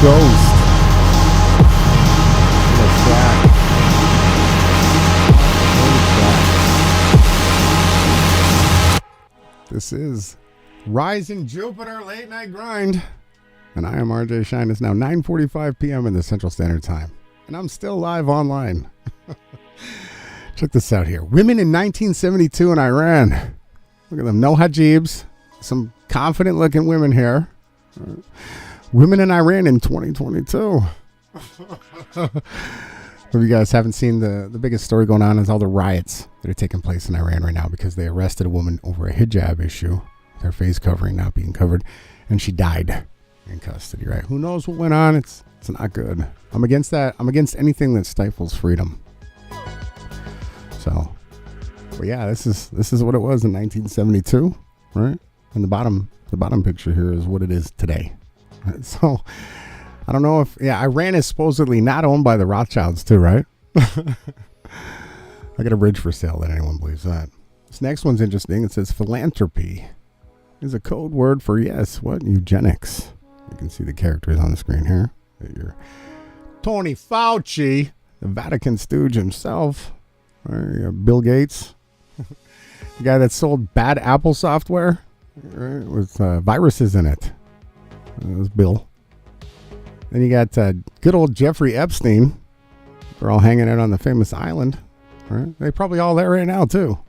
ghost. Look at that. This is Rising Jupiter Late Night Grind. And I am RJ Shine. It's now 9:45 p.m. in the Central Standard Time. And I'm still live online. Check this out here. Women in 1972 in Iran. Look at them. No hijabs. Some confident looking women here. Women in Iran in 2022. If you guys haven't seen, the biggest story going on is all the riots that are taking place in Iran right now because they arrested a woman over a hijab issue, her face covering not being covered, and she died in custody, right? Who knows what went on? It's not good. I'm against that. I'm against anything that stifles freedom. So, but yeah, this is what it was in 1972, right? And the bottom picture here is what it is today. Right? So, I don't know if, Iran is supposedly not owned by the Rothschilds too, right? I got a bridge for sale that anyone believes that. This next one's interesting. It says philanthropy is a code word for eugenics. You can see the characters on the screen here. Your Tony Fauci, the Vatican stooge himself. Bill Gates, the guy that sold bad Apple software, right, with viruses in it. That was Bill. Then you got good old Jeffrey Epstein. They're all hanging out on the famous island. Right? They're probably all there right now, too.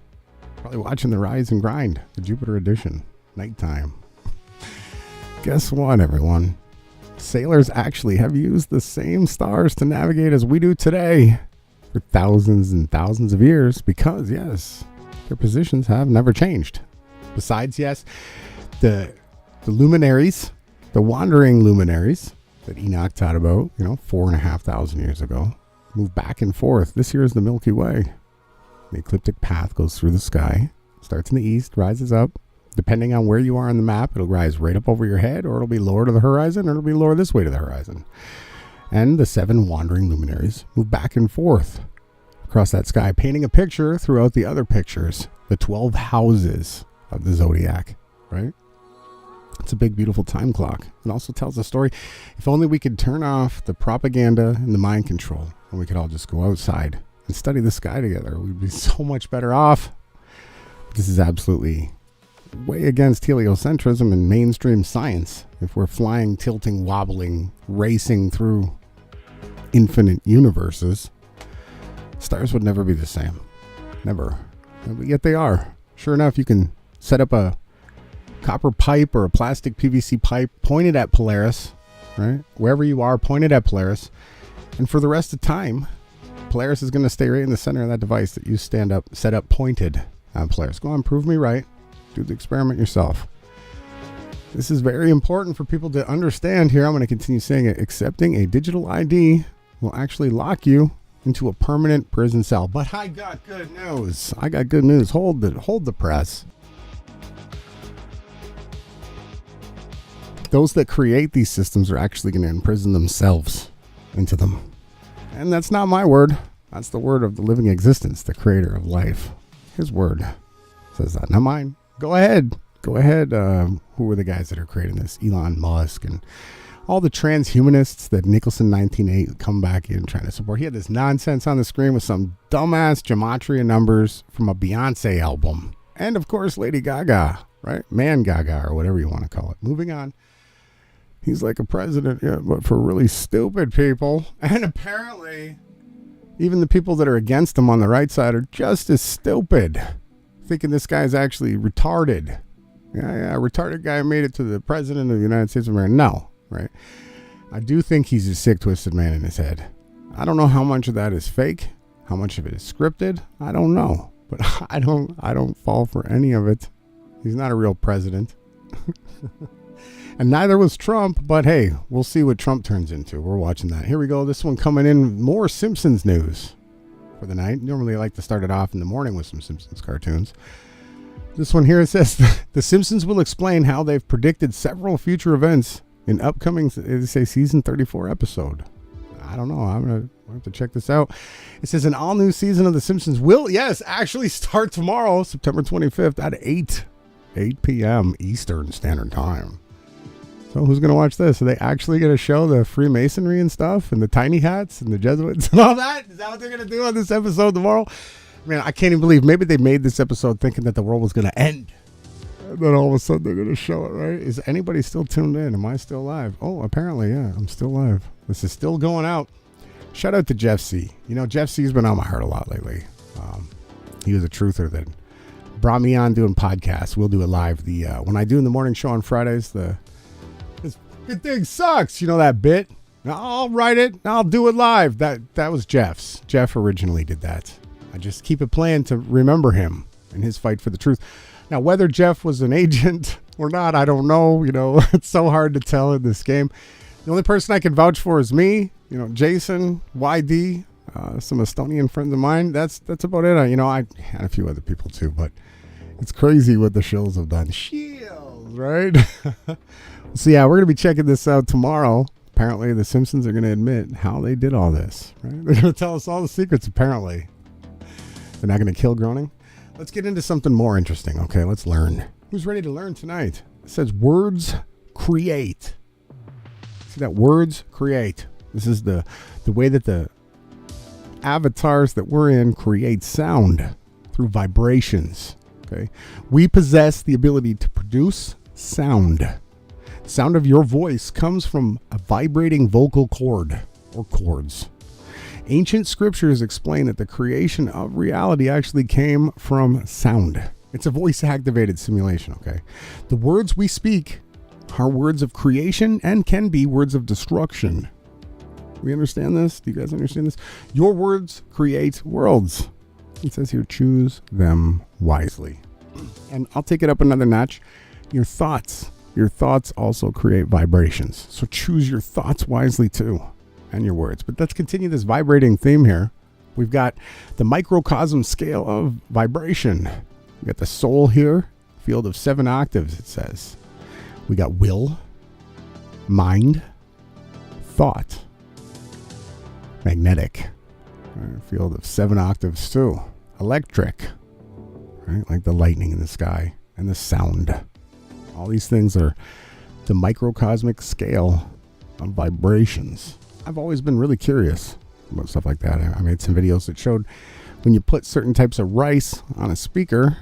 Probably watching the Rise and Grind, the Jupiter edition, nighttime. Guess what, everyone? Sailors actually have used the same stars to navigate as we do today for thousands and thousands of years because, yes, their positions have never changed. Besides, yes, the luminaries, the wandering luminaries that Enoch taught about, 4,500 years ago, move back and forth. This here is the Milky Way. The ecliptic path goes through the sky, starts in the east, rises up. Depending on where you are on the map, it'll rise right up over your head, or it'll be lower to the horizon, or it'll be lower this way to the horizon. And the 7 wandering luminaries move back and forth across that sky, painting a picture throughout the other pictures, the 12 houses of the zodiac, right? It's a big, beautiful time clock. It also tells a story. If only we could turn off the propaganda and the mind control, and we could all just go outside and study the sky together, we'd be so much better off. This is absolutely way against heliocentrism and mainstream science. If we're flying, tilting, wobbling, racing through infinite universes, stars would never be the same. Never. But yet they are. Sure enough, you can set up a copper pipe or a plastic PVC pipe pointed at Polaris, right? Wherever you are, pointed at Polaris. And for the rest of time, Polaris is going to stay right in the center of that device that you set up pointed at Polaris. Go on, prove me right. Do the experiment yourself. This is very important for people to understand here. I'm going to continue saying it. Accepting a digital ID will actually lock you into a permanent prison cell. But I got good news. Hold the press. Those that create these systems are actually going to imprison themselves into them. And that's not my word. That's the word of the living existence, the creator of life. His word says that, not mine. Go ahead. Who are the guys that are creating this? Elon Musk and all the transhumanists that Nicholson 1908 come back in trying to support. He had this nonsense on the screen with some dumbass gematria numbers from a Beyonce album. And of course, Lady Gaga, right? Man Gaga, or whatever you want to call it. Moving on. He's like a president, but for really stupid people. And apparently, even the people that are against him on the right side are just as stupid. Thinking this guy's actually retarded. A retarded guy made it to the president of the United States of America. No, right? I do think he's a sick, twisted man in his head. I don't know how much of that is fake, how much of it is scripted. I don't know, but I don't fall for any of it. He's not a real president. And neither was Trump, but hey, we'll see what Trump turns into. We're watching that. Here we go. This one coming in, more Simpsons news for the night. Normally I like to start it off in the morning with some Simpsons cartoons. This one here says, The Simpsons will explain how they've predicted several future events in upcoming, they say, season 34 episode. I don't know. I'm going to have to check this out. It says an all-new season of The Simpsons will, actually start tomorrow, September 25th at 8 p.m. Eastern Standard Time. So who's going to watch this? Are they actually going to show the Freemasonry and stuff and the tiny hats and the Jesuits and all that? Is that what they're going to do on this episode tomorrow? Man, I can't even believe maybe they made this episode thinking that the world was going to end. And then all of a sudden they're going to show it, right? Is anybody still tuned in? Am I still live? Oh, apparently, yeah, I'm still live. This is still going out. Shout out to Jeff C. You know, Jeff C's been on my heart a lot lately. He was a truther that brought me on doing podcasts. We'll do it live. When I do in the morning show on Fridays, this good thing sucks. You know that bit? I'll write it. I'll do it live. That was Jeff's. Jeff originally did that. I just keep it playing to remember him and his fight for the truth. Now, whether Jeff was an agent or not, I don't know. You know, it's so hard to tell in this game. The only person I can vouch for is me. You know, Jason, YD, some Estonian friends of mine. That's about it. I had a few other people too, but it's crazy what the shills have done. Shields, right? So yeah, we're going to be checking this out tomorrow. Apparently, the Simpsons are going to admit how they did all this, right? They're going to tell us all the secrets, apparently. They're not going to kill Groening. Let's get into something more interesting, okay? Let's learn. Who's ready to learn tonight? It says words create. See that? Words create. This is the way that the avatars that we're in create sound through vibrations, okay? We possess the ability to produce sound. The sound of your voice comes from a vibrating vocal cord or cords. Ancient scriptures explain that the creation of reality actually came from sound. It's a voice-activated simulation, okay? The words we speak are words of creation and can be words of destruction. We understand this? Do you guys understand this? Your words create worlds. It says here, choose them wisely. And I'll take it up another notch. Your thoughts also create vibrations. So choose your thoughts wisely too, and your words. But let's continue this vibrating theme here. We've got the microcosm scale of vibration. We got the soul here, field of 7 octaves, it says. We got will, mind, thought, magnetic, right, field of 7 octaves too, electric, right, like the lightning in the sky, and the sound. All these things are the microcosmic scale of vibrations. I've always been really curious about stuff like that. I made some videos that showed when you put certain types of rice on a speaker,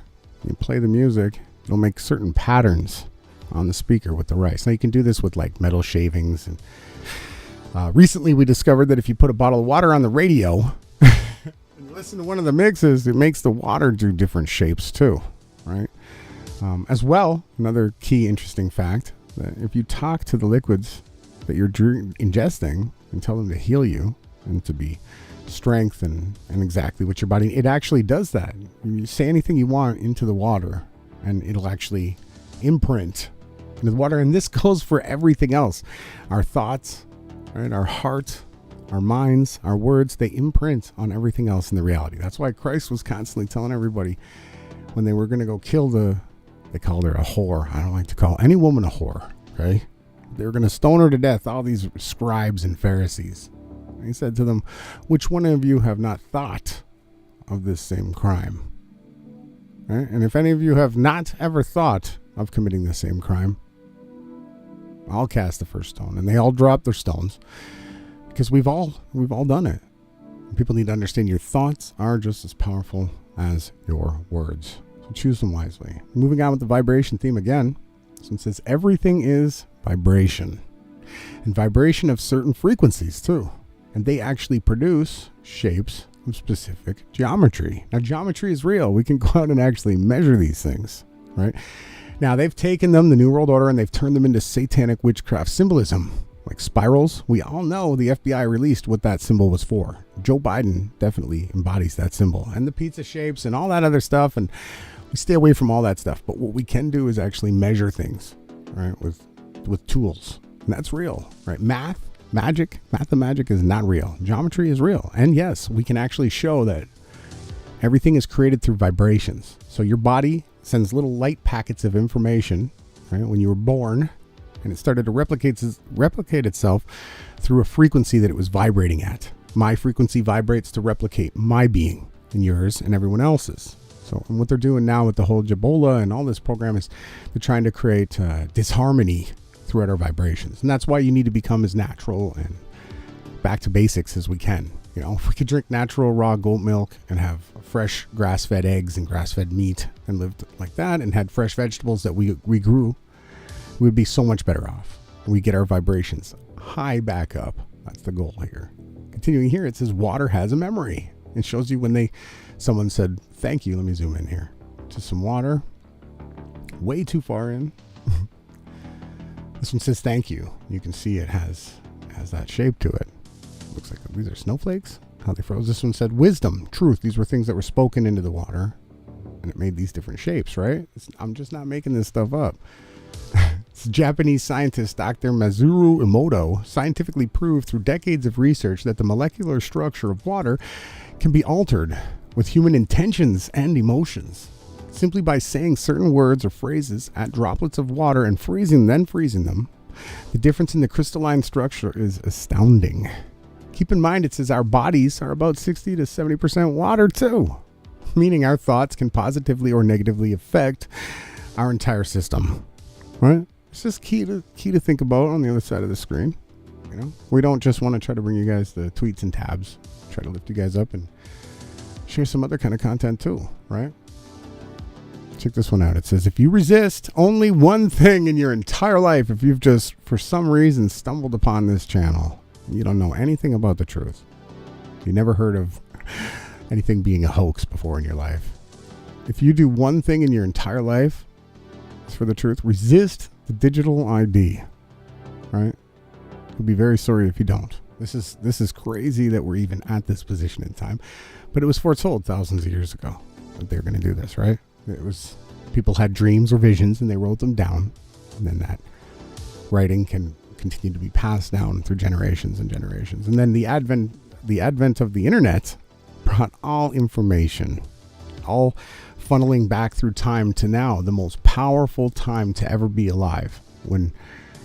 you play the music, it'll make certain patterns on the speaker with the rice. Now you can do this with like metal shavings. And recently we discovered that if you put a bottle of water on the radio and you listen to one of the mixes, it makes the water do different shapes too, right? As well, another key interesting fact, that if you talk to the liquids that you're ingesting and tell them to heal you and to be strength and exactly what your body, it actually does that. You say anything you want into the water and it'll actually imprint into the water. And this goes for everything else. Our thoughts, right? Our heart, our minds, our words, they imprint on everything else in the reality. That's why Christ was constantly telling everybody when they were going to go kill they called her a whore. I don't like to call any woman a whore, okay? They were going to stone her to death, all these scribes and Pharisees. And he said to them, which one of you have not thought of this same crime? Right? And if any of you have not ever thought of committing the same crime, I'll cast the first stone. And they all dropped their stones because we've all done it. People need to understand your thoughts are just as powerful as your words. So choose them wisely. Moving on with the vibration theme again. So it says everything is vibration. And vibration of certain frequencies too. And they actually produce shapes of specific geometry. Now geometry is real. We can go out and actually measure these things, right? Now they've taken them, the New World Order, and they've turned them into satanic witchcraft symbolism. Like spirals, we all know the FBI released what that symbol was for. Joe Biden definitely embodies that symbol. And the pizza shapes and all that other stuff. And we stay away from all that stuff. But what we can do is actually measure things, right, with tools. And that's real, right? Math and magic is not real. Geometry is real. And yes, we can actually show that everything is created through vibrations. So your body sends little light packets of information, right, when you were born. And it started to replicate itself through a frequency that it was vibrating at. My frequency vibrates to replicate my being and yours and everyone else's. So and what they're doing now with the whole Jabola and all this program is they're trying to create disharmony throughout our vibrations. And that's why you need to become as natural and back to basics as we can. You know, if we could drink natural raw goat milk and have fresh grass-fed eggs and grass-fed meat and lived like that and had fresh vegetables that we grew, we would be so much better off. We get our vibrations high back up. That's the goal here. Continuing here, it says water has a memory. It shows you when someone said thank you. Let me zoom in here to some water. Way too far in. This one says thank you. You can see it has that shape to it. Looks like these are snowflakes. How they froze. This one said wisdom, truth. These were things that were spoken into the water, and it made these different shapes, right? I'm just not making this stuff up. It's Japanese scientist Dr. Masaru Emoto scientifically proved through decades of research that the molecular structure of water can be altered with human intentions and emotions. Simply by saying certain words or phrases at droplets of water and freezing them, the difference in the crystalline structure is astounding. Keep in mind, it says our bodies are about 60 to 70% water too, meaning our thoughts can positively or negatively affect our entire system, right? It's just key to think about on the other side of the screen. You know, we don't just want to try to bring you guys the tweets and tabs, try to lift you guys up and share some other kind of content too, right? Check this one out. It says, if you resist only one thing in your entire life, if you've just for some reason stumbled upon this channel, you don't know anything about the truth, you never heard of anything being a hoax before in your life, if you do one thing in your entire life for the truth, resist the digital ID, right? You'll be very sorry if you don't. This is crazy that we're even at this position in time, but it was foretold thousands of years ago that they were going to do this, right? It was, people had dreams or visions and they wrote them down, and then that writing can continue to be passed down through generations and generations. And then the advent of the internet brought all information, all funneling back through time to now, the most powerful time to ever be alive, when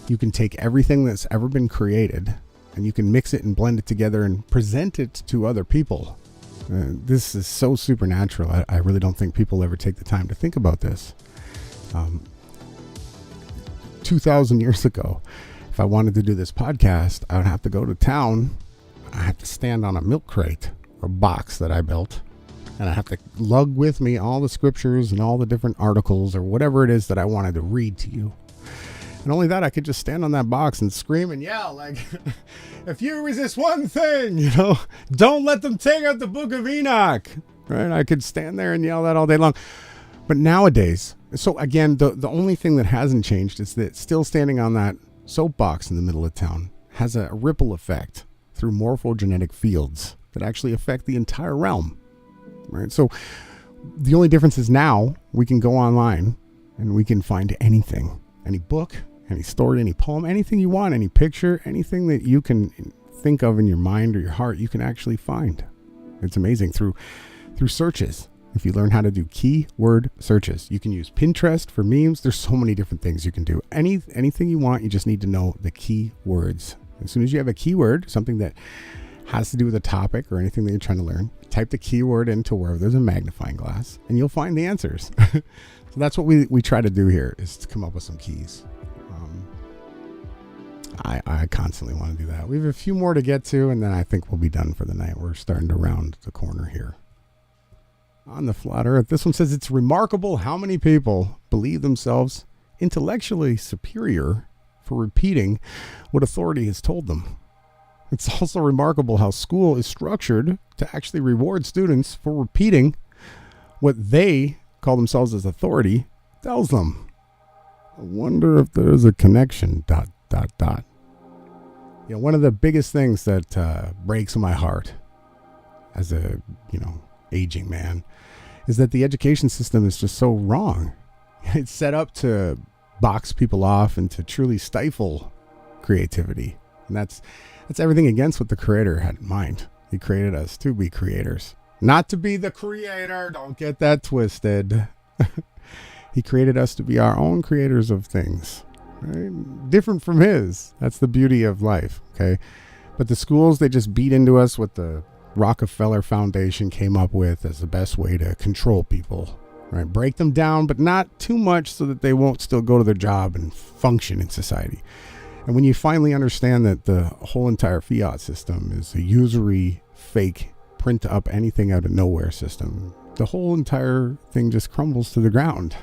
you can take everything that's ever been created and you can mix it and blend it together and present it to other people. This is so supernatural. I really don't think people ever take the time to think about this. 2,000 years ago, if I wanted to do this podcast, I would have to go to town. I have to stand on a milk crate or box that I built, and I have to lug with me all the scriptures and all the different articles or whatever it is that I wanted to read to you. And only that, I could just stand on that box and scream and yell like, if you resist one thing, you know, don't let them take out the book of Enoch, right? I could stand there and yell that all day long. But nowadays, so again, the only thing that hasn't changed is that still standing on that soapbox in the middle of town has a ripple effect through morphogenetic fields that actually affect the entire realm, right? So the only difference is now we can go online and we can find anything, any book, any story, any poem, anything you want, any picture, anything that you can think of in your mind or your heart, you can actually find. It's amazing through searches. If you learn how to do keyword searches, you can use Pinterest for memes. There's so many different things you can do. Anything you want, you just need to know the keywords. As soon as you have a keyword, something that has to do with a topic or anything that you're trying to learn, type the keyword into wherever there's a magnifying glass and you'll find the answers. So that's what we try to do here, is to come up with some keys. I constantly want to do that. We have a few more to get to, and then I think we'll be done for the night. We're starting to round the corner here. On the flat earth, this one says, it's remarkable how many people believe themselves intellectually superior for repeating what authority has told them. It's also remarkable how school is structured to actually reward students for repeating what they call themselves as authority tells them. I wonder if there's a connection, ... You know, one of the biggest things that breaks my heart as a, aging man is that the education system is just so wrong. It's set up to box people off and to truly stifle creativity. And that's everything against what the Creator had in mind. He created us to be creators, not to be the creator. Don't get that twisted. He created us to be our own creators of things, right? Different from his. That's the beauty of life. Okay. But the schools, they just beat into us what the Rockefeller Foundation came up with as the best way to control people. right? Break them down, but not too much so that they won't still go to their job and function in society. And when you finally understand that the whole entire fiat system is a usury, fake, print up anything out of nowhere system, the whole entire thing just crumbles to the ground.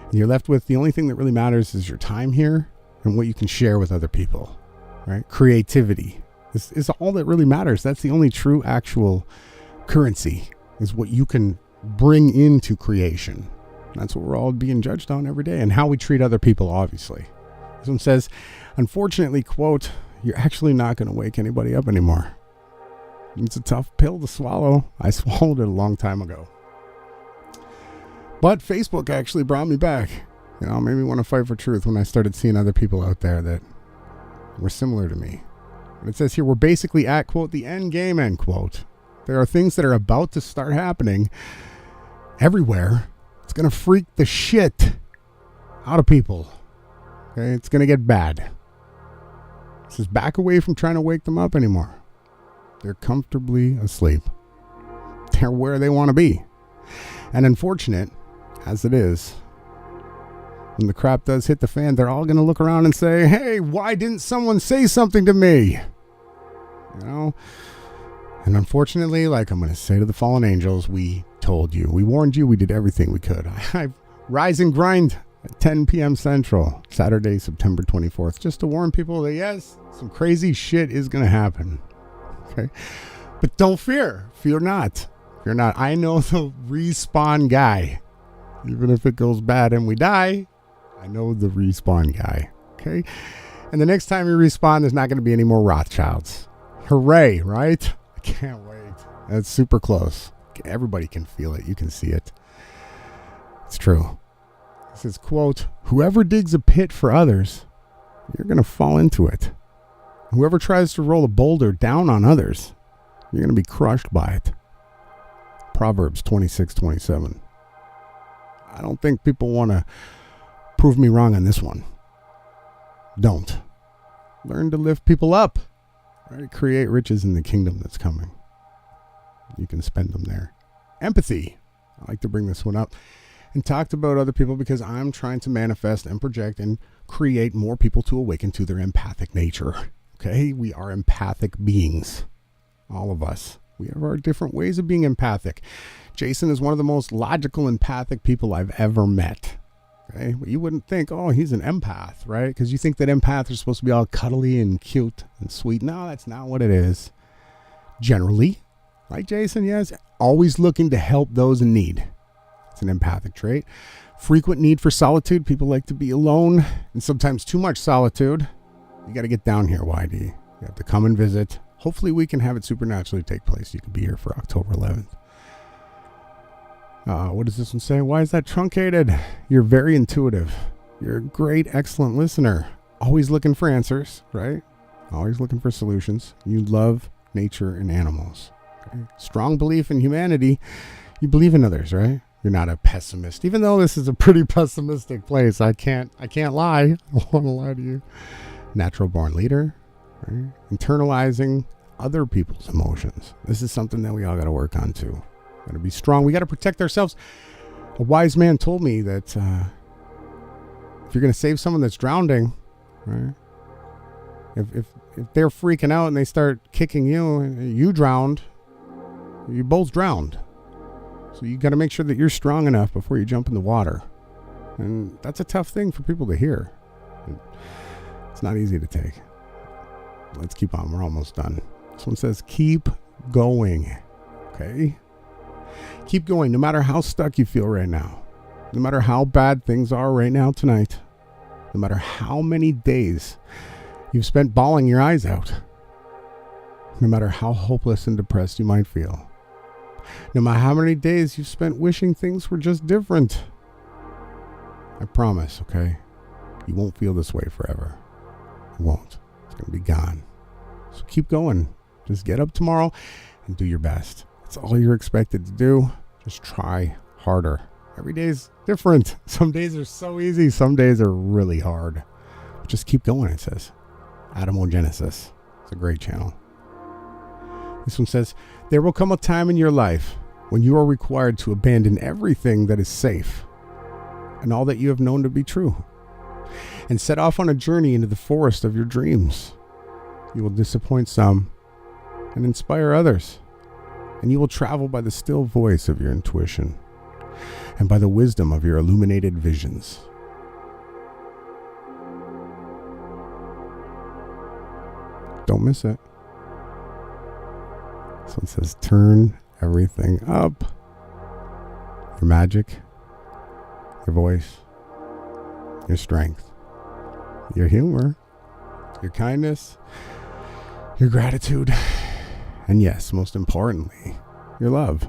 And you're left with the only thing that really matters is your time here and what you can share with other people, right? Creativity is all that really matters. That's the only true actual currency, is what you can bring into creation. That's what we're all being judged on every day, and how we treat other people, obviously. This one says, unfortunately, quote, you're actually not going to wake anybody up anymore. It's a tough pill to swallow. I swallowed it a long time ago. But Facebook actually brought me back. You know, made me want to fight for truth when I started seeing other people out there that were similar to me. And it says here, we're basically at, quote, the end game, end quote. There are things that are about to start happening everywhere. It's going to freak the shit out of people. Okay, it's going to get bad. It says back away from trying to wake them up anymore. They're comfortably asleep. They're where they want to be. And unfortunate as it is, when the crap does hit the fan, they're all going to look around and say, hey, why didn't someone say something to me? You know? And unfortunately, like I'm going to say to the fallen angels, we told you. We warned you. We did everything we could. I rise and grind at 10 p.m. Central, Saturday, September 24th, just to warn people that, yes, some crazy shit is going to happen. Okay? But don't fear. Fear not. Fear not. I know the respawn guy. Even if it goes bad and we die, I know the respawn guy. Okay? And the next time you respawn, there's not going to be any more Rothschilds. Hooray, right? I can't wait. That's super close. Everybody can feel it. You can see it. It's true. It says, quote, whoever digs a pit for others, you're going to fall into it. Whoever tries to roll a boulder down on others, you're going to be crushed by it. Proverbs 26:27. I don't think people want to prove me wrong on this one. Don't. Learn to lift people up. Right? Create riches in the kingdom that's coming. You can spend them there. Empathy. I like to bring this one up and talked about other people because I'm trying to manifest and project and create more people to awaken to their empathic nature. Okay? We are empathic beings. All of us. We have our different ways of being empathic. Jason is one of the most logical, empathic people I've ever met. Okay? You wouldn't think, oh, he's an empath, right? Because you think that empaths are supposed to be all cuddly and cute and sweet. No, that's not what it is. Generally, like Jason, yes, always looking to help those in need. It's an empathic trait. Frequent need for solitude. People like to be alone, and sometimes too much solitude. You got to get down here, YD. You have to come and visit. Hopefully we can have it supernaturally take place. You could be here for October 11th. What does this one say? Why is that truncated? You're very intuitive. You're a great, excellent listener. Always looking for answers, right? Always looking for solutions. You love nature and animals. Okay? Strong belief in humanity. You believe in others, right? You're not a pessimist. Even though this is a pretty pessimistic place, I can't lie. I don't want to lie to you. Natural born leader. Right? Internalizing other people's emotions. This is something that we all got to work on too. Got to be strong. We got to protect ourselves. A wise man told me that if you're going to save someone that's drowning, right? If they're freaking out and they start kicking you, you drowned. You both drowned. So you got to make sure that you're strong enough before you jump in the water. And that's a tough thing for people to hear. It's not easy to take. Let's keep on. We're almost done. This one says, keep going. Okay? Keep going no matter how stuck you feel right now. No matter how bad things are right now tonight. No matter how many days you've spent bawling your eyes out. No matter how hopeless and depressed you might feel. No matter how many days you've spent wishing things were just different. I promise, okay? You won't feel this way forever. You won't. It's going to be gone. So keep going. Just get up tomorrow and do your best. That's all you're expected to do. Just try harder. Every day's different. Some days are so easy. Some days are really hard. But just keep going, it says. Atomogenesis. It's a great channel. This one says, there will come a time in your life when you are required to abandon everything that is safe and all that you have known to be true, and set off on a journey into the forest of your dreams. You will disappoint some and inspire others, and you will travel by the still voice of your intuition and by the wisdom of your illuminated visions. Don't miss it. So it says, turn everything up. Your magic, your voice, your strength, your humor, your kindness, your gratitude, and yes, most importantly, your love.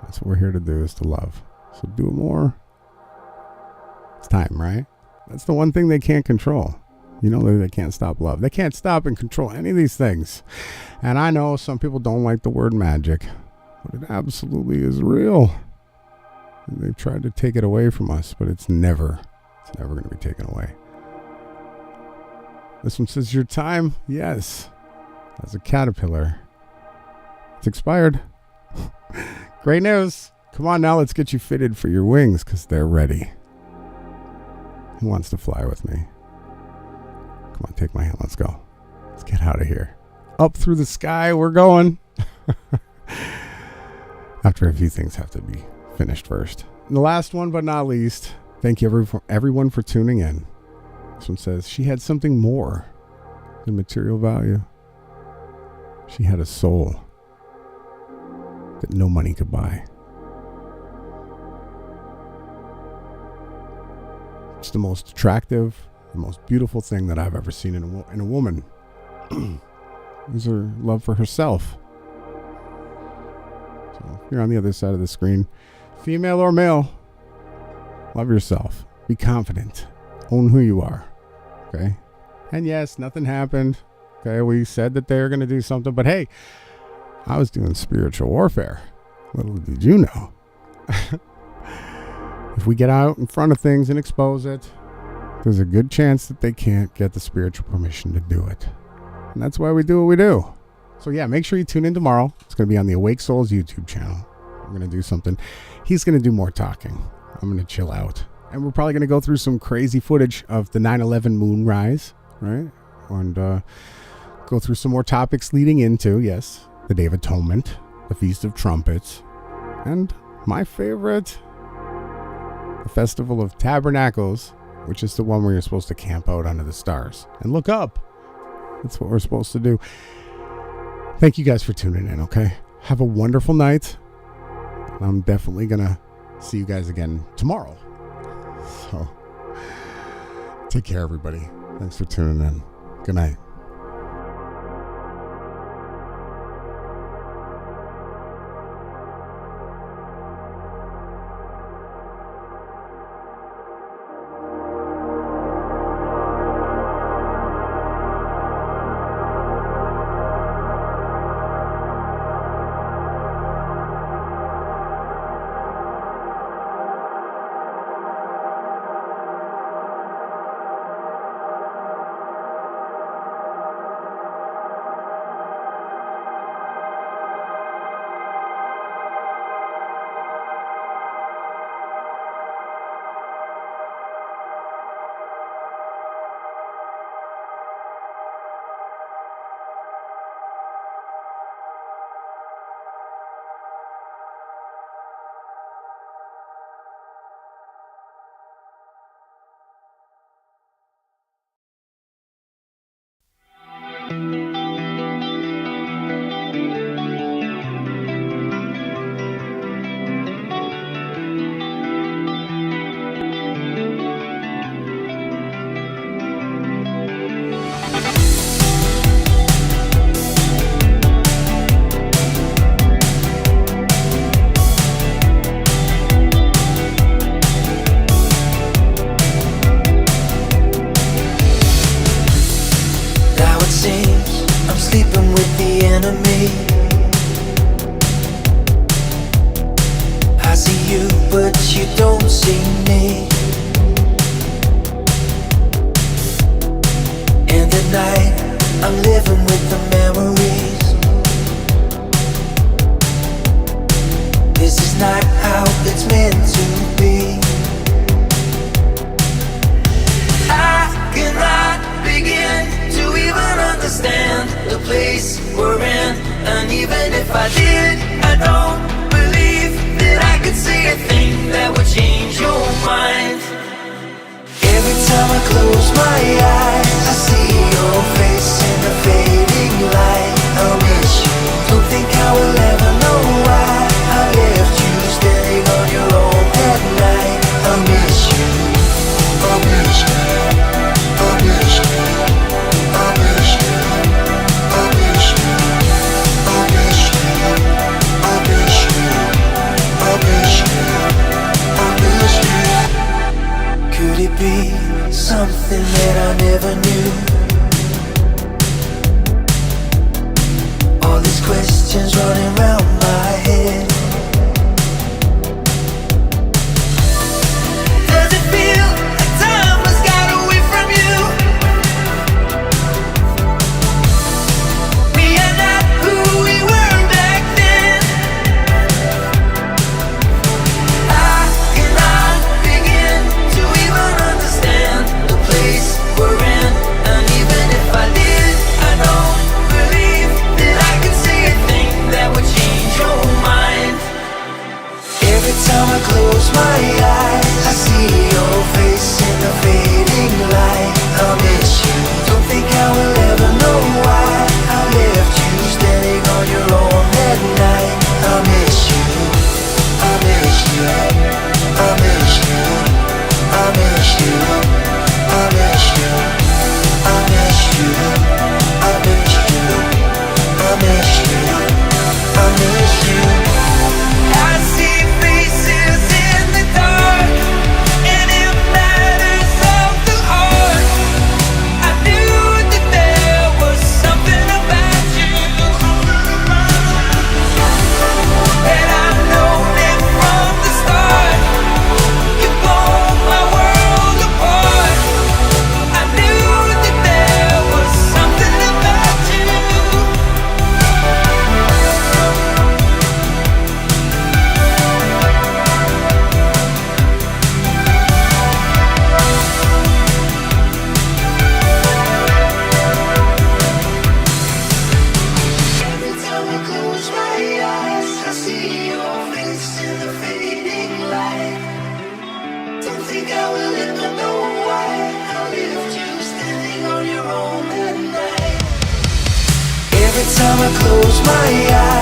That's what we're here to do, is to love. So do it more. It's time, right? That's the one thing they can't control. You know, they can't stop love. They can't stop and control any of these things. And I know some people don't like the word magic, but it absolutely is real. And they've tried to take it away from us, but it's never going to be taken away. This one says, your time, yes, as a caterpillar, it's expired. Great news. Come on now, let's get you fitted for your wings, because they're ready. Who wants to fly with me? Come on, take my hand. Let's go. Let's get out of here. Up through the sky, we're going. After a few things have to be finished first. And the last one, but not least, thank you everyone for tuning in. This one says, she had something more than material value. She had a soul that no money could buy. It's the most attractive, the most beautiful thing that I've ever seen in a woman. Is her love for herself. So if you're on the other side of the screen, female or male, love yourself. Be confident. Own who you are. Okay? And yes, nothing happened. Okay, we said that they were going to do something, but hey, I was doing spiritual warfare. Little did you know. If we get out in front of things and expose it, there's a good chance that they can't get the spiritual permission to do it. And that's why we do what we do. So yeah, make sure you tune in tomorrow. It's going to be on the Awake Souls YouTube channel. We're going to do something. He's going to do more talking. I'm going to chill out. And we're probably going to go through some crazy footage of the 9/11 moonrise, right? And go through some more topics leading into, yes, the Day of Atonement, the Feast of Trumpets, and my favorite, the Festival of Tabernacles, which is the one where you're supposed to camp out under the stars and look up. That's what we're supposed to do. Thank you guys for tuning in, okay? Have a wonderful night. I'm definitely going to see you guys again tomorrow. So, take care, everybody. Thanks for tuning in. Good night. if I did, I don't believe that I could say a thing that would change your mind. Every time I close my eyes, I see your face in the fading light. I'll miss you, don't think I will ever know why I left you standing on your own that night. I'll miss you, I'll miss you, I'll miss you, I'll miss you, I'll miss you, I'll miss you, I'll miss you, I'll miss you, I'll miss you. Could it be something that I never knew? All these questions running round my head. Does it feel like time has got away from you? We are not who we were back then. I cannot begin to even understand the place we're in. And even if I did, I don't believe that I could say a thing that would change your mind. Every time I close my eyes, I see your face in the fading light. I'll miss you, don't think I will ever know why I left you standing on your own that night. I'll miss you, I'll miss you, I'll miss you, I'll miss you, I'll miss you, I'll miss you, I'll miss you, I'll miss you, I'll miss you. I see faces in the dark, and it matters of the heart. I knew that there was something about you, and I've known it from the start. You blow my world apart. I knew that there was something about you. Every time I close my eyes, I see your face in the fading light. Don't think I will ever know why I left you standing on your own that night. Every time I close my eyes,